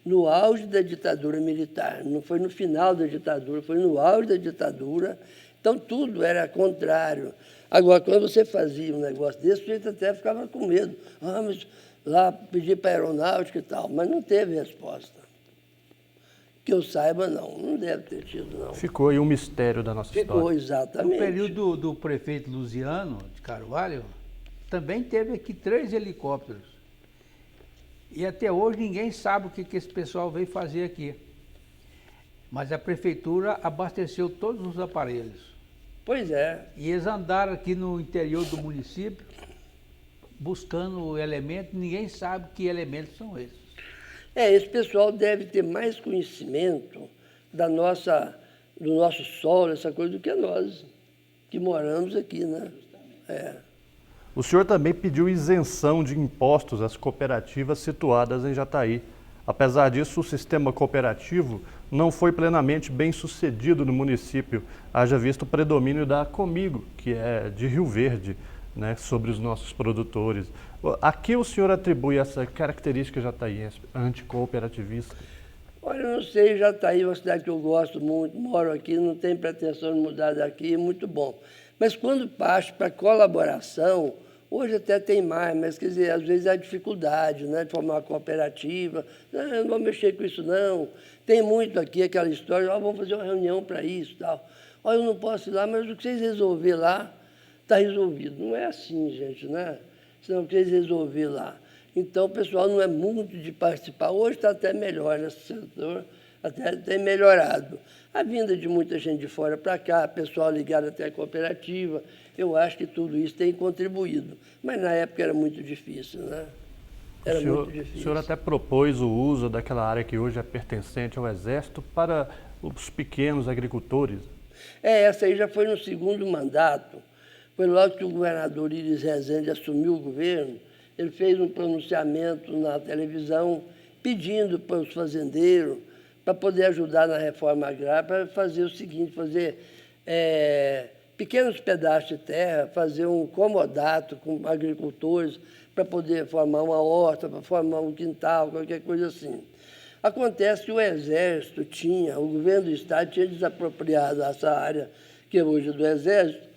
no auge da ditadura militar. Não foi no final da ditadura, foi no auge da ditadura. Então, tudo era contrário. Agora, quando você fazia um negócio desse, o sujeito até ficava com medo. Ah, mas lá pedir para a aeronáutica e tal, mas não teve resposta. Que eu saiba, não deve ter tido, não. Ficou aí um mistério da nossa história. Ficou, exatamente. No período do prefeito Luziano de Carvalho, também teve aqui 3 helicópteros. E até hoje ninguém sabe o que esse pessoal veio fazer aqui. Mas a prefeitura abasteceu todos os aparelhos. Pois é. E eles andaram aqui no interior do município buscando elementos, ninguém sabe que elementos são esses. Esse pessoal deve ter mais conhecimento do nosso solo, essa coisa, do que nós, que moramos aqui, né? O senhor também pediu isenção de impostos às cooperativas situadas em Jataí. Apesar disso, o sistema cooperativo não foi plenamente bem sucedido no município, haja visto o predomínio da Comigo, que é de Rio Verde, né, sobre os nossos produtores. A que o senhor atribui essa característica jataiense, anticcooperativista? Olha, eu não sei, Jataí é uma cidade que eu gosto muito, moro aqui, não tenho pretensão de mudar daqui, é muito bom. Mas quando parte para colaboração, hoje até tem mais, mas quer dizer, às vezes há dificuldade, né, de formar uma cooperativa. Não, eu não vou mexer com isso, não. Tem muito aqui aquela história, vamos fazer uma reunião para isso e tal. Olha, eu não posso ir lá, mas o que vocês resolver lá, está resolvido. Não é assim, gente, né? Senão o que vocês resolver lá. Então, o pessoal não é muito de participar. Hoje está até melhor nesse setor, até tem melhorado. A vinda de muita gente de fora para cá, pessoal ligado até à cooperativa, eu acho que tudo isso tem contribuído. Mas na época era muito difícil, né? Era muito difícil. O senhor até propôs o uso daquela área que hoje é pertencente ao Exército para os pequenos agricultores. Essa aí já foi no segundo mandato. Foi logo que o governador Iris Rezende assumiu o governo, ele fez um pronunciamento na televisão pedindo para os fazendeiros, para poder ajudar na reforma agrária, para fazer o seguinte, fazer pequenos pedaços de terra, fazer um comodato com agricultores, para poder formar uma horta, para formar um quintal, qualquer coisa assim. Acontece que o Exército o governo do Estado tinha desapropriado essa área, que hoje é do Exército,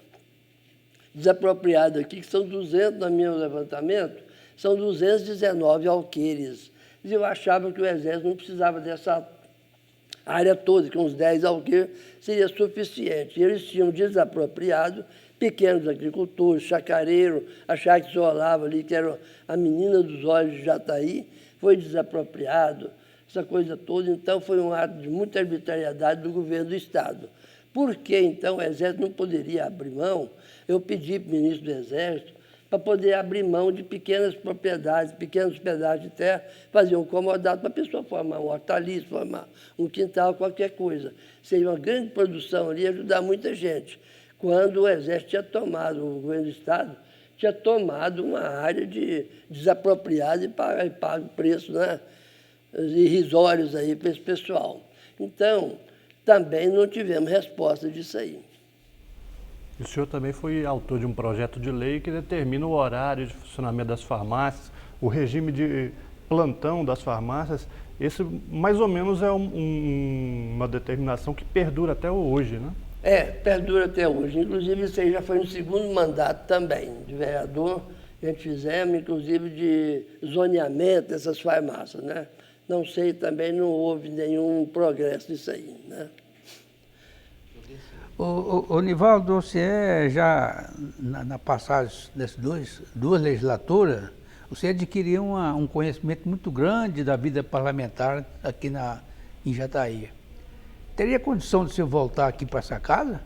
desapropriado aqui, que são 200, no meu levantamento, são 219 alqueires. E eu achava que o Exército não precisava dessa área toda, que uns 10 alqueires seria suficiente. E eles tinham desapropriado pequenos agricultores, chacareiro, a Chácara Isolava ali, que era a menina dos olhos de Jataí, foi desapropriado, essa coisa toda. Então, foi um ato de muita arbitrariedade do governo do Estado. Por que, então, o Exército não poderia abrir mão? Eu pedi para o ministro do Exército para poder abrir mão de pequenas propriedades, pequenos pedaços de terra, fazer um comodato para a pessoa formar um hortaliça, formar um quintal, qualquer coisa. Seria uma grande produção ali e ajudar muita gente. Quando o Exército tinha tomado, o governo do Estado tinha tomado uma área desapropriada e pago preços, né, irrisórios aí para esse pessoal. Então, também não tivemos resposta disso aí. O senhor também foi autor de um projeto de lei que determina o horário de funcionamento das farmácias, o regime de plantão das farmácias. Esse, mais ou menos, é uma determinação que perdura até hoje, né? Perdura até hoje. Inclusive, isso aí já foi no segundo mandato também, de vereador. A gente fizemos, inclusive, de zoneamento dessas farmácias, né? Não sei, também não houve nenhum progresso nisso aí, né? O Nivaldo, você já, na passagem dessas duas legislaturas, você adquiriu um conhecimento muito grande da vida parlamentar aqui em Jataí. Teria condição de você voltar aqui para essa casa?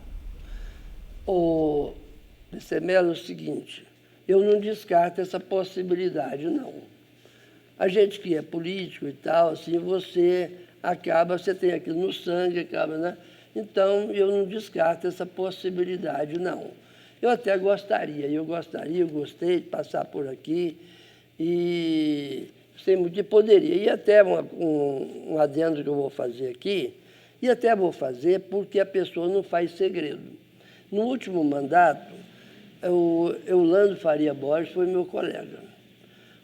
Melo, é o seguinte, eu não descarto essa possibilidade, não. A gente que é político e tal, assim, você tem aquilo no sangue, né? Então, eu não descarto essa possibilidade, não. Eu até gostaria, eu gostei de passar por aqui e sei muito que poderia. E até um adendo que eu vou fazer aqui, e até vou fazer porque a pessoa não faz segredo. No último mandato, o Eulando Faria Borges foi meu colega.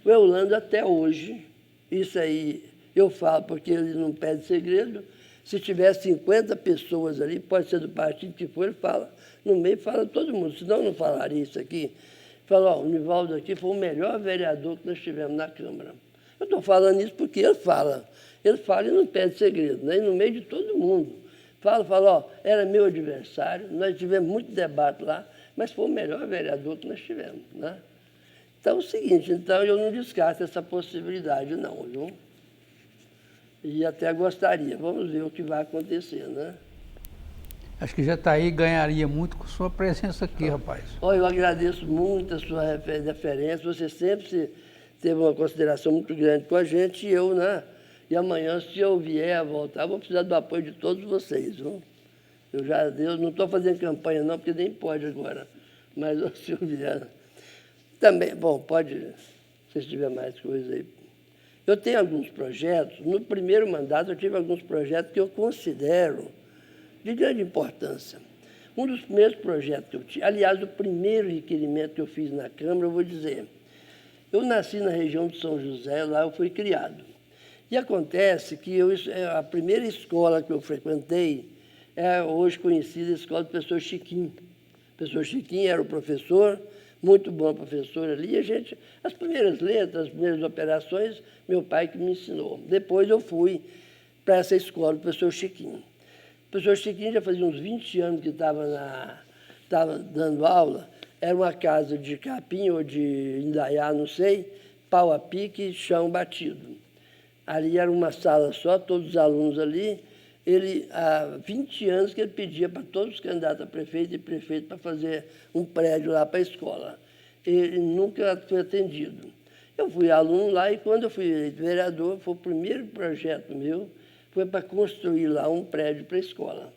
O Eulando até hoje, isso aí eu falo porque ele não pede segredo, Se tiver 50 pessoas ali, pode ser do partido que for, ele fala. No meio fala todo mundo, senão não falaria isso aqui. Fala, ó, o Nivaldo aqui foi o melhor vereador que nós tivemos na Câmara. Eu estou falando isso porque ele fala. Ele fala e não pede segredo, né? E no meio de todo mundo. Fala, ó, era meu adversário, nós tivemos muito debate lá, mas foi o melhor vereador que nós tivemos, né? Então é o seguinte, então eu não descarto essa possibilidade não, viu? E até gostaria, vamos ver o que vai acontecer, né? Acho que Jataí ganharia muito com sua presença aqui, rapaz. Olha, eu agradeço muito a sua referência, você sempre teve uma consideração muito grande com a gente e eu, né? E amanhã, se eu vier a voltar, vou precisar do apoio de todos vocês, viu? Eu não estou fazendo campanha não, porque nem pode agora, mas se eu vier... Também, bom, pode, se tiver mais coisas aí. Eu tenho alguns projetos, no primeiro mandato eu tive alguns projetos que eu considero de grande importância. Um dos primeiros projetos que eu tive, aliás, o primeiro requerimento que eu fiz na Câmara, eu vou dizer, eu nasci na região de São José, lá eu fui criado. E acontece que a primeira escola que eu frequentei é hoje conhecida a Escola do Professor Chiquinho. O professor Chiquinho era o professor, muito bom professor ali, as primeiras letras, as primeiras operações, meu pai que me ensinou. Depois eu fui para essa escola do professor Chiquinho. O professor Chiquinho já fazia uns 20 anos que estava dando aula, era uma casa de capim ou de indaiá, não sei, pau a pique, chão batido. Ali era uma sala só, todos os alunos ali. Ele, há 20 anos que ele pedia para todos os candidatos a prefeito e prefeito para fazer um prédio lá para a escola. Ele nunca foi atendido. Eu fui aluno lá e quando eu fui eleito vereador, foi o primeiro projeto meu, foi para construir lá um prédio para a escola,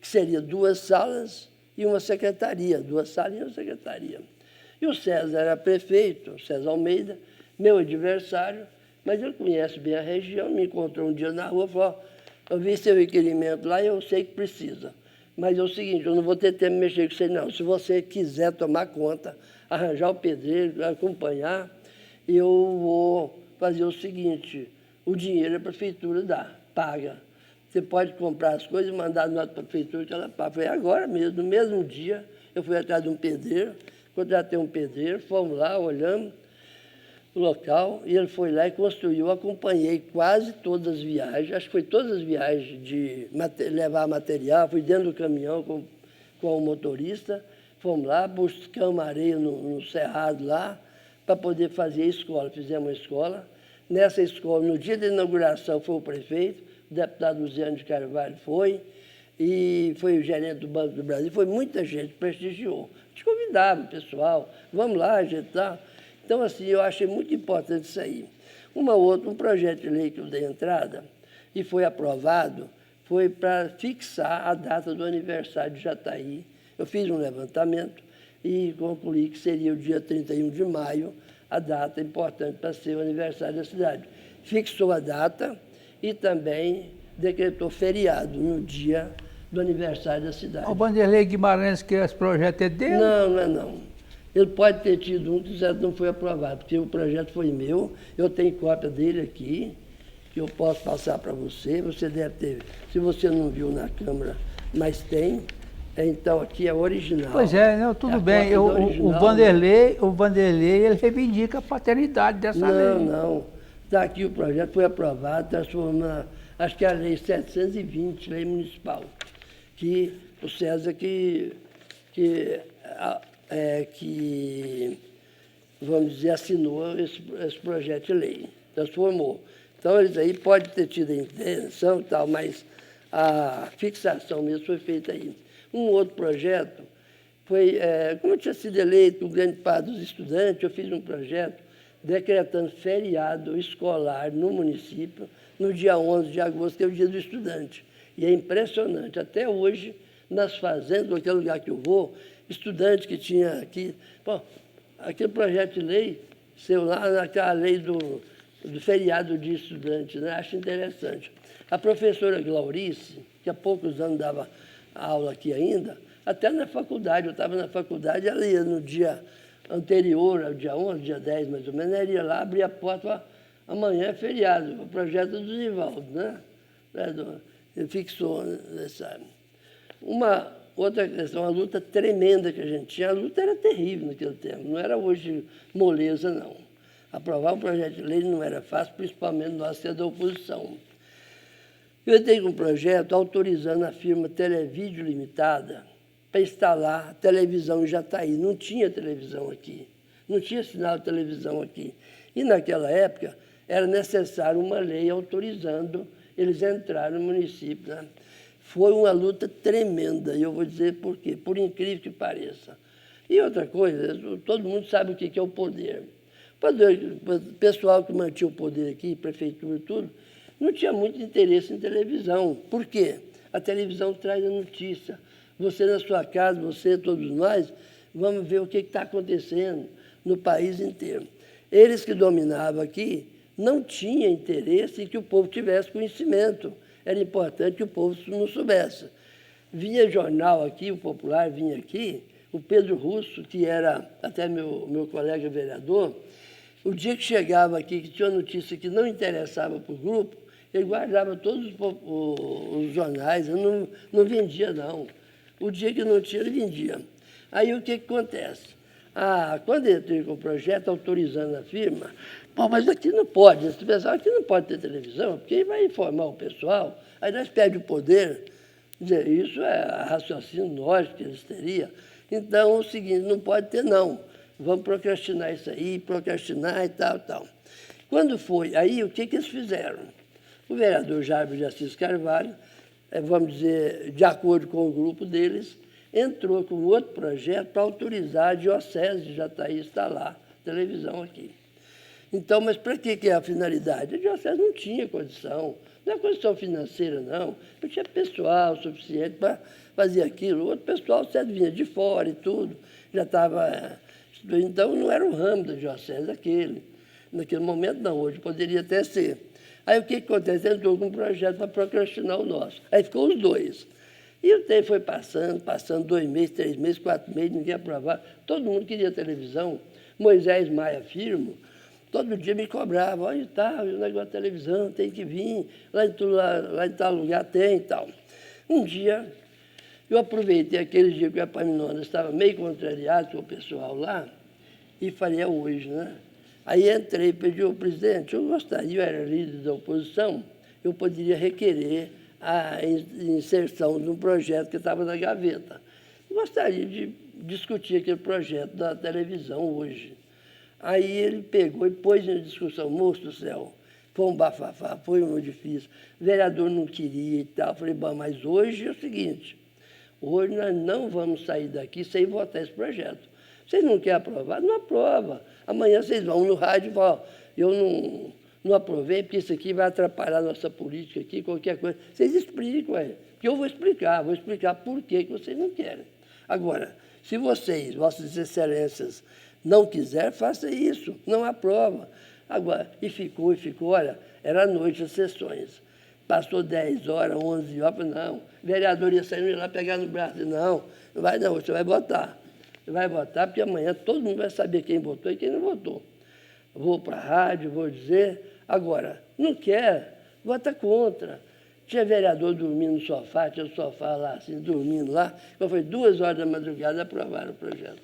que seria 2 salas e uma secretaria, 2 salas e uma secretaria. E o César era prefeito, o César Almeida, meu adversário, mas ele conhece bem a região, me encontrou um dia na rua e falou, eu vi seu requerimento lá e eu sei que precisa. Mas é o seguinte, eu não vou ter tempo de mexer com você não. Se você quiser tomar conta, arranjar o pedreiro, acompanhar, eu vou fazer o seguinte, o dinheiro a prefeitura dá, paga. Você pode comprar as coisas e mandar na prefeitura que ela paga. Foi agora mesmo, no mesmo dia, eu fui atrás de um pedreiro, contratei um pedreiro, fomos lá, olhamos o local, e ele foi lá e construiu, acompanhei quase todas as viagens, acho que foi todas as viagens de levar material, fui dentro do caminhão com o motorista, fomos lá, buscamos areia no cerrado lá, para poder fazer a escola, fizemos uma escola. Nessa escola, no dia da inauguração, foi o prefeito, o deputado Luciano de Carvalho foi, e foi o gerente do Banco do Brasil, foi muita gente, prestigiou. Te convidava o pessoal, vamos lá, gente, tá? Então, assim, eu achei muito importante isso aí. Um projeto de lei que eu dei entrada e foi aprovado, foi para fixar a data do aniversário de Jataí. Eu fiz um levantamento e concluí que seria o dia 31 de maio, a data importante para ser o aniversário da cidade. Fixou a data e também decretou feriado no dia do aniversário da cidade. O Vanderlei Guimarães, que esse projeto é dele? Não, não é não. Ele pode ter tido um que não foi aprovado, porque o projeto foi meu, eu tenho cópia dele aqui, que eu posso passar para você, você deve ter, se você não viu na Câmara, mas tem, então aqui é original. Pois é, não, tudo bem, o Vanderlei, ele reivindica a paternidade dessa lei. Não, não, está aqui o projeto, foi aprovado, transformando, acho que é a lei 720, lei municipal, que o César vamos dizer, assinou esse projeto de lei, transformou. Então, eles aí podem ter tido a intenção e tal, mas a fixação mesmo foi feita aí. Um outro projeto foi, como eu tinha sido eleito grande parte dos estudantes, eu fiz um projeto decretando feriado escolar no município no dia 11 de agosto, que é o dia do estudante. E é impressionante, até hoje, nas fazendas, qualquer lugar que eu vou, estudante que tinha aqui... Bom, aquele projeto de lei, saiu lá naquela lei do feriado de estudante, né? Acho interessante. A professora Glaurice, que há poucos anos dava aula aqui ainda, até na faculdade, eu estava na faculdade, ela ia no dia anterior, ao dia 11, dia 10 mais ou menos, ela ia lá, abria a porta, amanhã é feriado, o projeto do Nivaldo, né? Ele fixou nessa... Uma outra questão, uma luta tremenda que a gente tinha. A luta era terrível naquele tempo, não era hoje moleza, não. Aprovar um projeto de lei não era fácil, principalmente nós que é da oposição. Eu entrei com um projeto autorizando a firma Televídeo Limitada para instalar a televisão em Jataí. Não tinha televisão aqui, não tinha sinal de televisão aqui. E naquela época era necessário uma lei autorizando eles entrarem no município, né? Foi uma luta tremenda, e eu vou dizer por quê, por incrível que pareça. E outra coisa, todo mundo sabe o que é o poder. O pessoal que mantinha o poder aqui, prefeitura e tudo, não tinha muito interesse em televisão. Por quê? A televisão traz a notícia. Você na sua casa, você, todos nós, vamos ver o que está acontecendo no país inteiro. Eles que dominavam aqui não tinham interesse em que o povo tivesse conhecimento. Era importante que o povo não soubesse. Vinha jornal aqui, o Popular vinha aqui, o Pedro Russo, que era até meu colega vereador, o dia que chegava aqui, que tinha uma notícia que não interessava para o grupo, ele guardava todos os jornais, ele não vendia, não. O dia que não tinha, ele vendia. Aí o que acontece? Quando eu entrei com o projeto autorizando a firma, mas aqui não pode, esse pessoal aqui não pode ter televisão, porque vai informar o pessoal, aí nós perdemos o poder. Quer dizer, isso é raciocínio lógico que eles teriam. Então, é o seguinte, não pode ter, não. Vamos procrastinar isso aí, procrastinar e tal. Quando foi, aí o que eles fizeram? O vereador Jarbas de Assis Carvalho, vamos dizer, de acordo com o grupo deles, entrou com outro projeto para autorizar a Diocese de Jataí instalar televisão aqui. Então, mas para que é a finalidade? A Diocese não tinha condição, não é condição financeira, não tinha pessoal suficiente para fazer aquilo. O outro pessoal certo, vinha de fora e tudo, já estava... Então, não era o ramo da Diocese aquele. Naquele momento, não, hoje poderia até ser. Aí o que acontece? Entrou com um projeto para procrastinar o nosso. Aí ficou os dois. E o tempo foi passando 2 meses, 3 meses, 4 meses, ninguém aprovava. Todo mundo queria televisão. Moisés Maia Firmo, todo dia me cobrava, olha, o negócio de televisão tem que vir, lá em tal lugar tem e tal. Um dia, eu aproveitei aquele dia que o Epaminondas estava meio contrariado com o pessoal lá, e falei, hoje, né? Aí entrei e pedi ao presidente, eu gostaria, eu era líder da oposição, eu poderia requerer a inserção de um projeto que estava na gaveta. Eu gostaria de discutir aquele projeto da televisão hoje. Aí ele pegou e pôs em discussão, moço do céu, foi um bafafá, foi muito difícil, o vereador não queria e tal. Falei, bom, mas hoje é o seguinte, hoje nós não vamos sair daqui sem votar esse projeto. Vocês não querem aprovar? Não aprova. Amanhã vocês vão no rádio e falam, eu não aprovei porque isso aqui vai atrapalhar a nossa política aqui, qualquer coisa. Vocês explicam, porque eu vou explicar por que vocês não querem. Agora, se vocês, vossas excelências, não quiserem, faça isso, não aprova. Agora, e ficou, olha, era à noite as sessões. Passou 10 horas, 11 horas, não, o vereador ia sair lá pegar no braço, não vai não, você vai votar. Você vai votar porque amanhã todo mundo vai saber quem votou e quem não votou. Vou para a rádio, vou dizer. Agora, não quer, vota contra. Tinha vereador dormindo no sofá, tinha o sofá lá, assim, dormindo lá. Então foi 2 horas da madrugada aprovaram o projeto.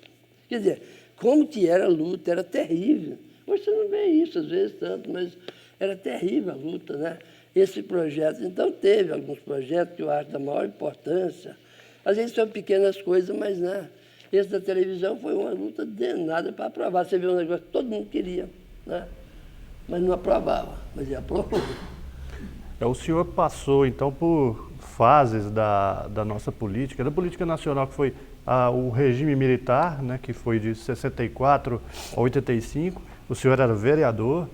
Quer dizer, como que era a luta, era terrível. Hoje você não vê isso, às vezes, tanto, mas era terrível a luta, né? Esse projeto. Então, teve alguns projetos que eu acho da maior importância. Às vezes são pequenas coisas, mas, né? Esse da televisão foi uma luta danada para aprovar. Você vê um negócio que todo mundo queria, né? Mas não aprovava, mas ele aprovou. O senhor passou, então, por fases da nossa política, da política nacional, que foi o regime militar, né, que foi de 64 a 85. O senhor era vereador.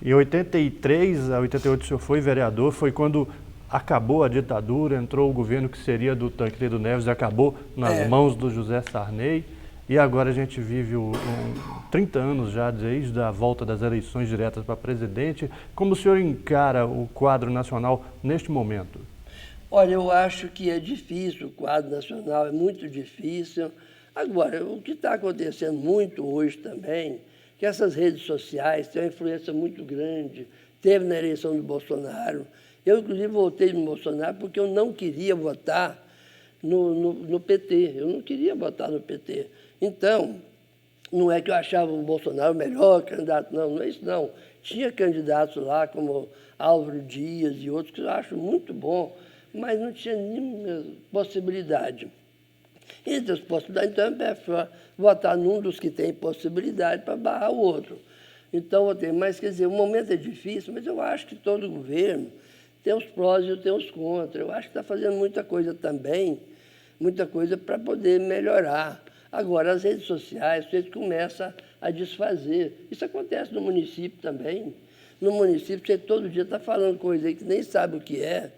Em 83 a 88 o senhor foi vereador. Foi quando acabou a ditadura, entrou o governo que seria do Tancredo Neves e acabou nas mãos do José Sarney. E agora a gente vive 30 anos já desde a volta das eleições diretas para presidente. Como o senhor encara o quadro nacional neste momento? Olha, eu acho que é difícil, o quadro nacional é muito difícil. Agora, o que está acontecendo muito hoje também, que essas redes sociais têm uma influência muito grande, teve na eleição do Bolsonaro, Eu, inclusive, votei no Bolsonaro porque eu não queria votar no PT. Eu não queria votar no PT. Então, não é que eu achava o Bolsonaro o melhor candidato, não é isso não. Tinha candidatos lá como Álvaro Dias e outros que eu acho muito bom, mas não tinha nenhuma possibilidade. Entre as possibilidades, então, eu prefiro votar num dos que tem possibilidade para barrar o outro. Então, votei. Mas, quer dizer, o momento é difícil, mas eu acho que todo governo tem os prós e tem os contras. Eu acho que está fazendo muita coisa também, muita coisa para poder melhorar. Agora, as redes sociais, você começa a desfazer. Isso acontece no município também. No município, você todo dia está falando coisa aí que nem sabe o que é.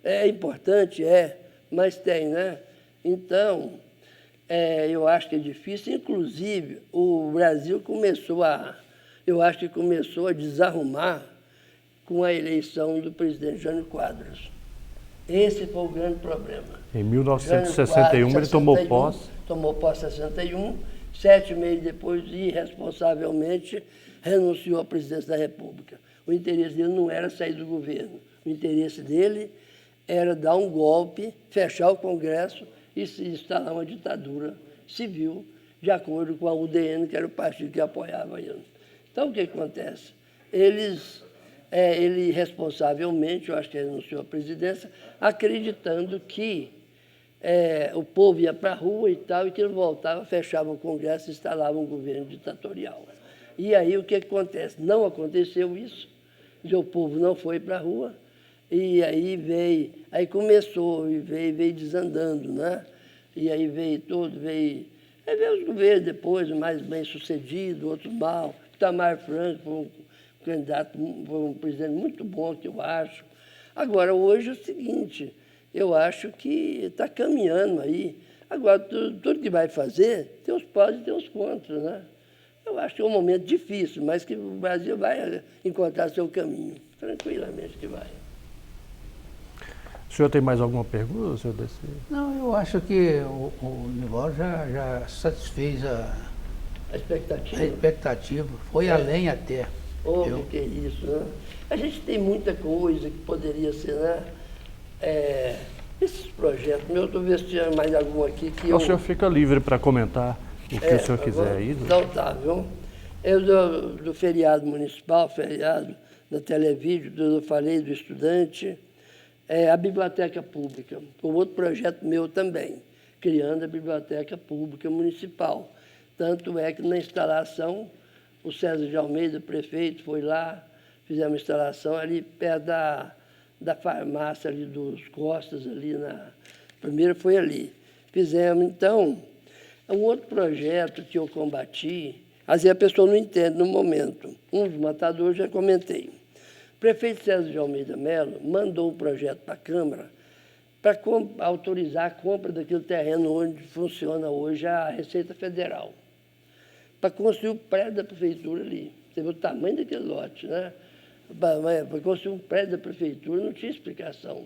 É importante, mas tem, né? Então, eu acho que é difícil. Inclusive, o Brasil eu acho que começou a desarrumar com a eleição do presidente Jânio Quadros. Esse foi o grande problema. Em 1961 ele tomou posse. Tomou posse em 61, 7 meses depois, irresponsavelmente, renunciou à presidência da República. O interesse dele não era sair do governo. O interesse dele era dar um golpe, fechar o Congresso e se instalar uma ditadura civil, de acordo com a UDN, que era o partido que apoiava ele. Então, o que acontece? Ele responsavelmente, eu acho que renunciou à presidência, acreditando que o povo ia para a rua e tal, e que ele voltava, fechava o Congresso e instalava um governo ditatorial. E aí o que acontece? Não aconteceu isso, o povo não foi para a rua, e aí começou, e veio desandando, né? E aí veio os governos depois, mais bem sucedidos, outros mal. Itamar Franco foi um candidato, foi um presidente muito bom, que eu acho. Agora, hoje é o seguinte, eu acho que está caminhando aí. Agora, tudo que vai fazer, tem os prós e tem os contras, né? Eu acho que é um momento difícil, mas que o Brasil vai encontrar seu caminho, tranquilamente que vai. O senhor tem mais alguma pergunta, senhor Desi? Não, eu acho que o Nivaldo já satisfez a expectativa. Foi além até. Que é isso, né? A gente tem muita coisa que poderia ser, né? Esses projetos, eu estou vendo se tinha mais algum aqui que O senhor fica livre para comentar o que o senhor quiser aí. Então tá, viu? Do feriado municipal, feriado da Televídeo, eu falei do estudante, a biblioteca pública, um outro projeto meu também, criando a biblioteca pública municipal. Tanto é que na instalação, o César de Almeida, prefeito, foi lá, fizemos uma instalação ali perto da farmácia ali dos Costas, ali primeiro foi ali. Fizemos, então, um outro projeto que eu combati, às vezes a pessoa não entende no momento. Um dos matadores, já comentei. O prefeito César de Almeida Melo mandou um projeto para a Câmara para autorizar a compra daquele terreno onde funciona hoje a Receita Federal, para construir o prédio da prefeitura ali. Você vê o tamanho daquele lote, né? Para construir um prédio da prefeitura não tinha explicação.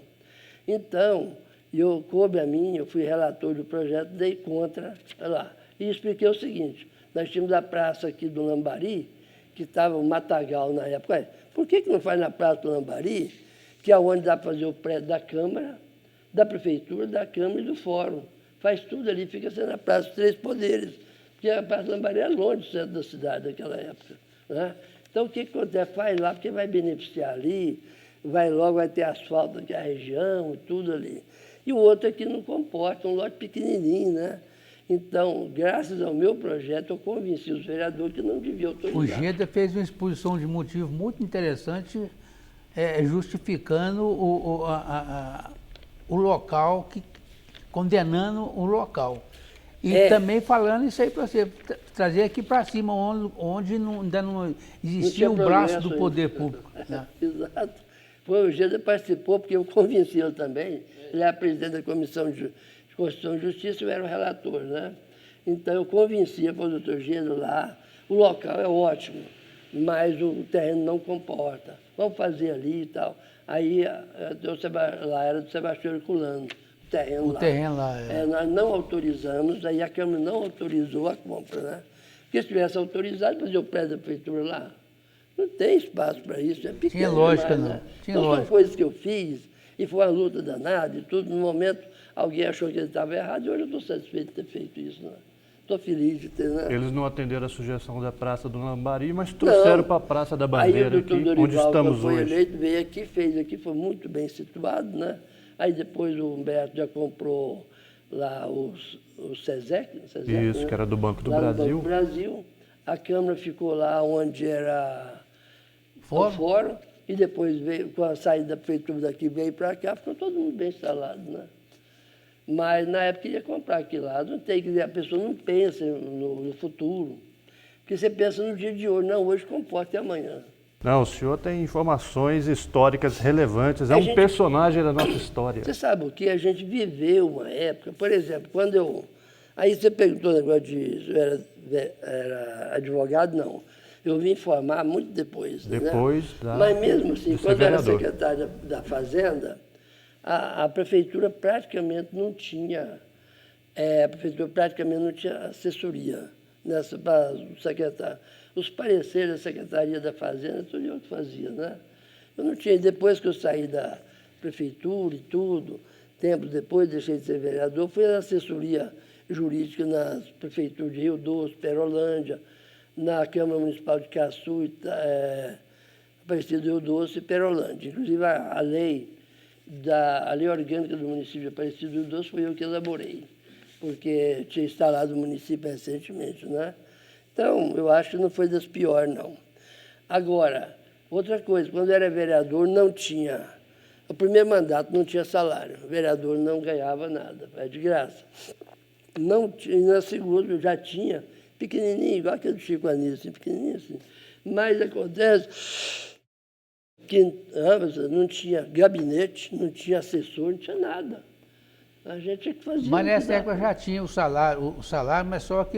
Então, coube a mim, eu fui relator do projeto, dei contra lá. E expliquei o seguinte, nós tínhamos a praça aqui do Lambari, que estava o Matagal na época. Por que não faz na praça do Lambari, que é onde dá para fazer o prédio da Câmara, da Prefeitura, da Câmara e do Fórum? Faz tudo ali, fica sendo a Praça dos Três Poderes, porque a Praça do Lambari é longe do centro da cidade naquela época, né? Então, o que acontece? Faz lá, porque vai beneficiar ali, vai ter asfalto aqui a região e tudo ali. E o outro aqui não comporta, um lote pequenininho, né? Então, graças ao meu projeto, eu convenci os vereadores que não deviam autorizar. O Geda fez uma exposição de motivo muito interessante, justificando o local, condenando o local. E também falando isso aí para você, trazer aqui para cima, onde ainda não existia o braço do poder público. Né? Exato. O Geda participou, porque eu convenci ele também. Ele era presidente da Comissão de Constituição e Justiça, eu era o relator, né? Então, eu convencia para o doutor Geda lá, o local é ótimo, mas o terreno não comporta. Vamos fazer ali e tal. Aí, lá era do Sebastião Herculano, o terreno lá. Nós não autorizamos, aí a Câmara não autorizou a compra, né? Porque se tivesse autorizado, fazer o prédio da prefeitura lá, Não tem espaço para isso, é pequeno. Tinha lógica, demais, não. né? Tinha Então, lógica. são coisas que eu fiz, e foi uma luta danada, e tudo. No momento, alguém achou que ele estava errado, e hoje eu estou satisfeito de ter feito isso. Né? Estou feliz de ter... Né? Eles não atenderam a sugestão da Praça do Lambari, mas trouxeram para a Praça da Bandeira, Aí o aqui, doutor onde Dorival, estamos quando foi hoje. eleito, veio aqui, fez aqui, foi muito bem situado, né? Aí depois o Humberto já comprou lá o SESEC, Isso, né? que era do Banco do Lá no Brasil. Banco do Brasil. A Câmara ficou lá onde era Fórum? o fórum, e depois veio, com a saída da prefeitura daqui, veio para cá, ficou todo mundo bem instalado, né? Mas na época ia comprar aquilo lá, não tem que dizer, a pessoa não pensa no futuro, porque você pensa no dia de hoje, não, hoje comporta e amanhã. Não, o senhor tem informações históricas relevantes, é A um gente- personagem da nossa história. Você sabe o que? A gente viveu uma época, por exemplo, quando eu... Aí você perguntou o negócio de... era advogado? Não. Eu vim formar muito depois. Depois né? Mas mesmo assim, de ser quando eu era vereador. secretário da Fazenda, a prefeitura praticamente não tinha... a prefeitura praticamente não tinha assessoria nessa para o secretário. Os pareceres da Secretaria da Fazenda, tudo eu que fazia, né? Eu não tinha. Depois que eu saí da prefeitura e tudo, tempos depois, deixei de ser vereador, fui à assessoria jurídica nas prefeituras de Rio Doce, Perolândia, na Câmara Municipal de Caçu, Aparecido do Rio Doce e Perolândia. Inclusive, a lei orgânica do município de Aparecido do Rio Doce foi eu que elaborei, porque tinha instalado o município recentemente, né? Então, eu acho que não foi das piores, não. Agora, outra coisa, quando eu era vereador, não tinha... O primeiro mandato não tinha salário. O vereador não ganhava nada, é de graça. Não tinha, na segunda já tinha, pequenininho, igual aquele do Chico Anísio, assim, pequenininho assim. Mas acontece que não tinha gabinete, não tinha assessor, não tinha nada. A gente tinha que fazer. Mas nessa época já tinha o salário, mas só que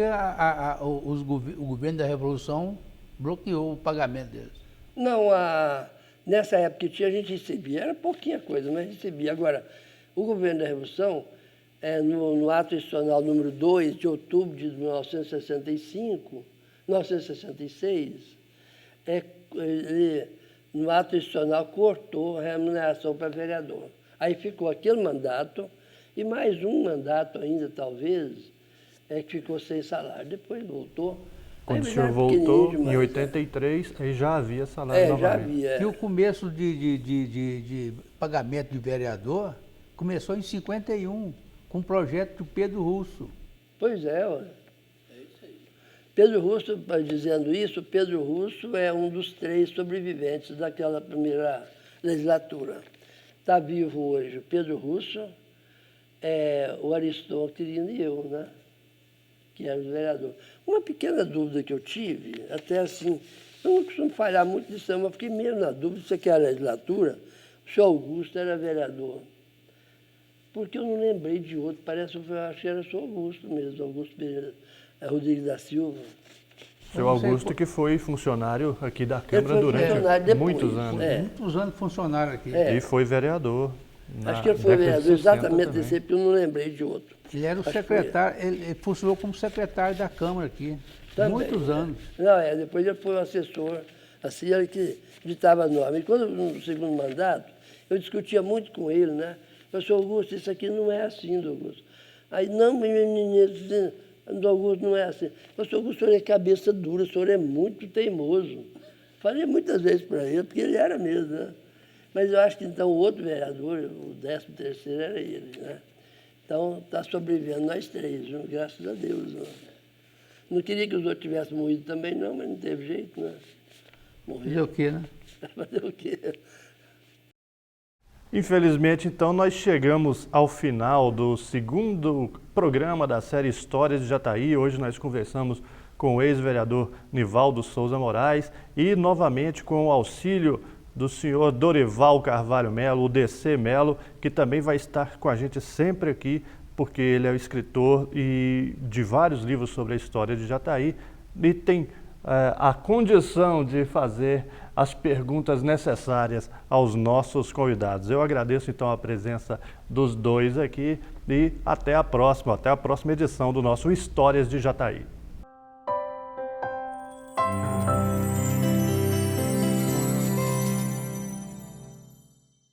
o governo da Revolução bloqueou o pagamento deles. Não, nessa época que tinha, a gente recebia, era pouquinha coisa, mas recebia. Agora, o governo da Revolução, no ato institucional número 2 de outubro de 1966, ele, no ato institucional, cortou a remuneração para vereador. Aí ficou aquele mandato, e mais um mandato ainda, talvez, que ficou sem salário. Depois voltou. Quando Aí o senhor já voltou, pequenininho em demais, 83, aí já havia salário já novamente. havia. E o começo de pagamento de vereador começou em 51, com o projeto do Pedro Russo. Pois é, olha. Pedro Russo, dizendo isso, Pedro Russo é um dos 3 sobreviventes daquela primeira legislatura. Está vivo hoje o Pedro Russo, o Aristóteles e eu, né? Que era o vereador. Uma pequena dúvida que eu tive, até assim, eu não costumo falhar muito disso, mas fiquei meio na dúvida, isso aqui é a legislatura, o senhor Augusto era vereador. Porque eu não lembrei de outro, parece que eu acho que era o senhor Augusto mesmo, Augusto Pereira, Rodrigues da Silva. Seu Augusto, que foi funcionário aqui da Ele Câmara foi durante funcionário depois, muitos anos. Muitos anos funcionário aqui. E foi vereador. Acho que ele foi década de vereador 60 exatamente também. desse, porque eu não lembrei de outro. Ele era o Acho que secretário, ele funcionou como secretário da Câmara aqui, Também, muitos né? anos. Não, depois ele foi um assessor, assim, ele que ditava a norma. E quando, no segundo mandato, eu discutia muito com ele, né? Eu sou Augusto, isso aqui não é assim, do Augusto. Aí, não, menino, do Augusto não é assim. Eu sou Augusto, o senhor é cabeça dura, o senhor é muito teimoso. Falei muitas vezes para ele, porque ele era mesmo, né? Mas eu acho que então o outro vereador, o 13º, era ele, né? Então está sobrevivendo nós 3, viu? Graças a Deus. Né? Não queria que os outros tivessem morrido também, não, mas não teve jeito, né? Fazer o quê, né? Fazer o quê? Infelizmente, então, nós chegamos ao final do segundo programa da série Histórias de Jataí. Hoje nós conversamos com o ex-vereador Nivaldo Souza Moraes e novamente com o auxílio do senhor Dorival Carvalho Melo, o DC Melo, que também vai estar com a gente sempre aqui, porque ele é o escritor de vários livros sobre a história de Jataí e tem a condição de fazer as perguntas necessárias aos nossos convidados. Eu agradeço então a presença dos dois aqui e até a próxima edição do nosso Histórias de Jataí.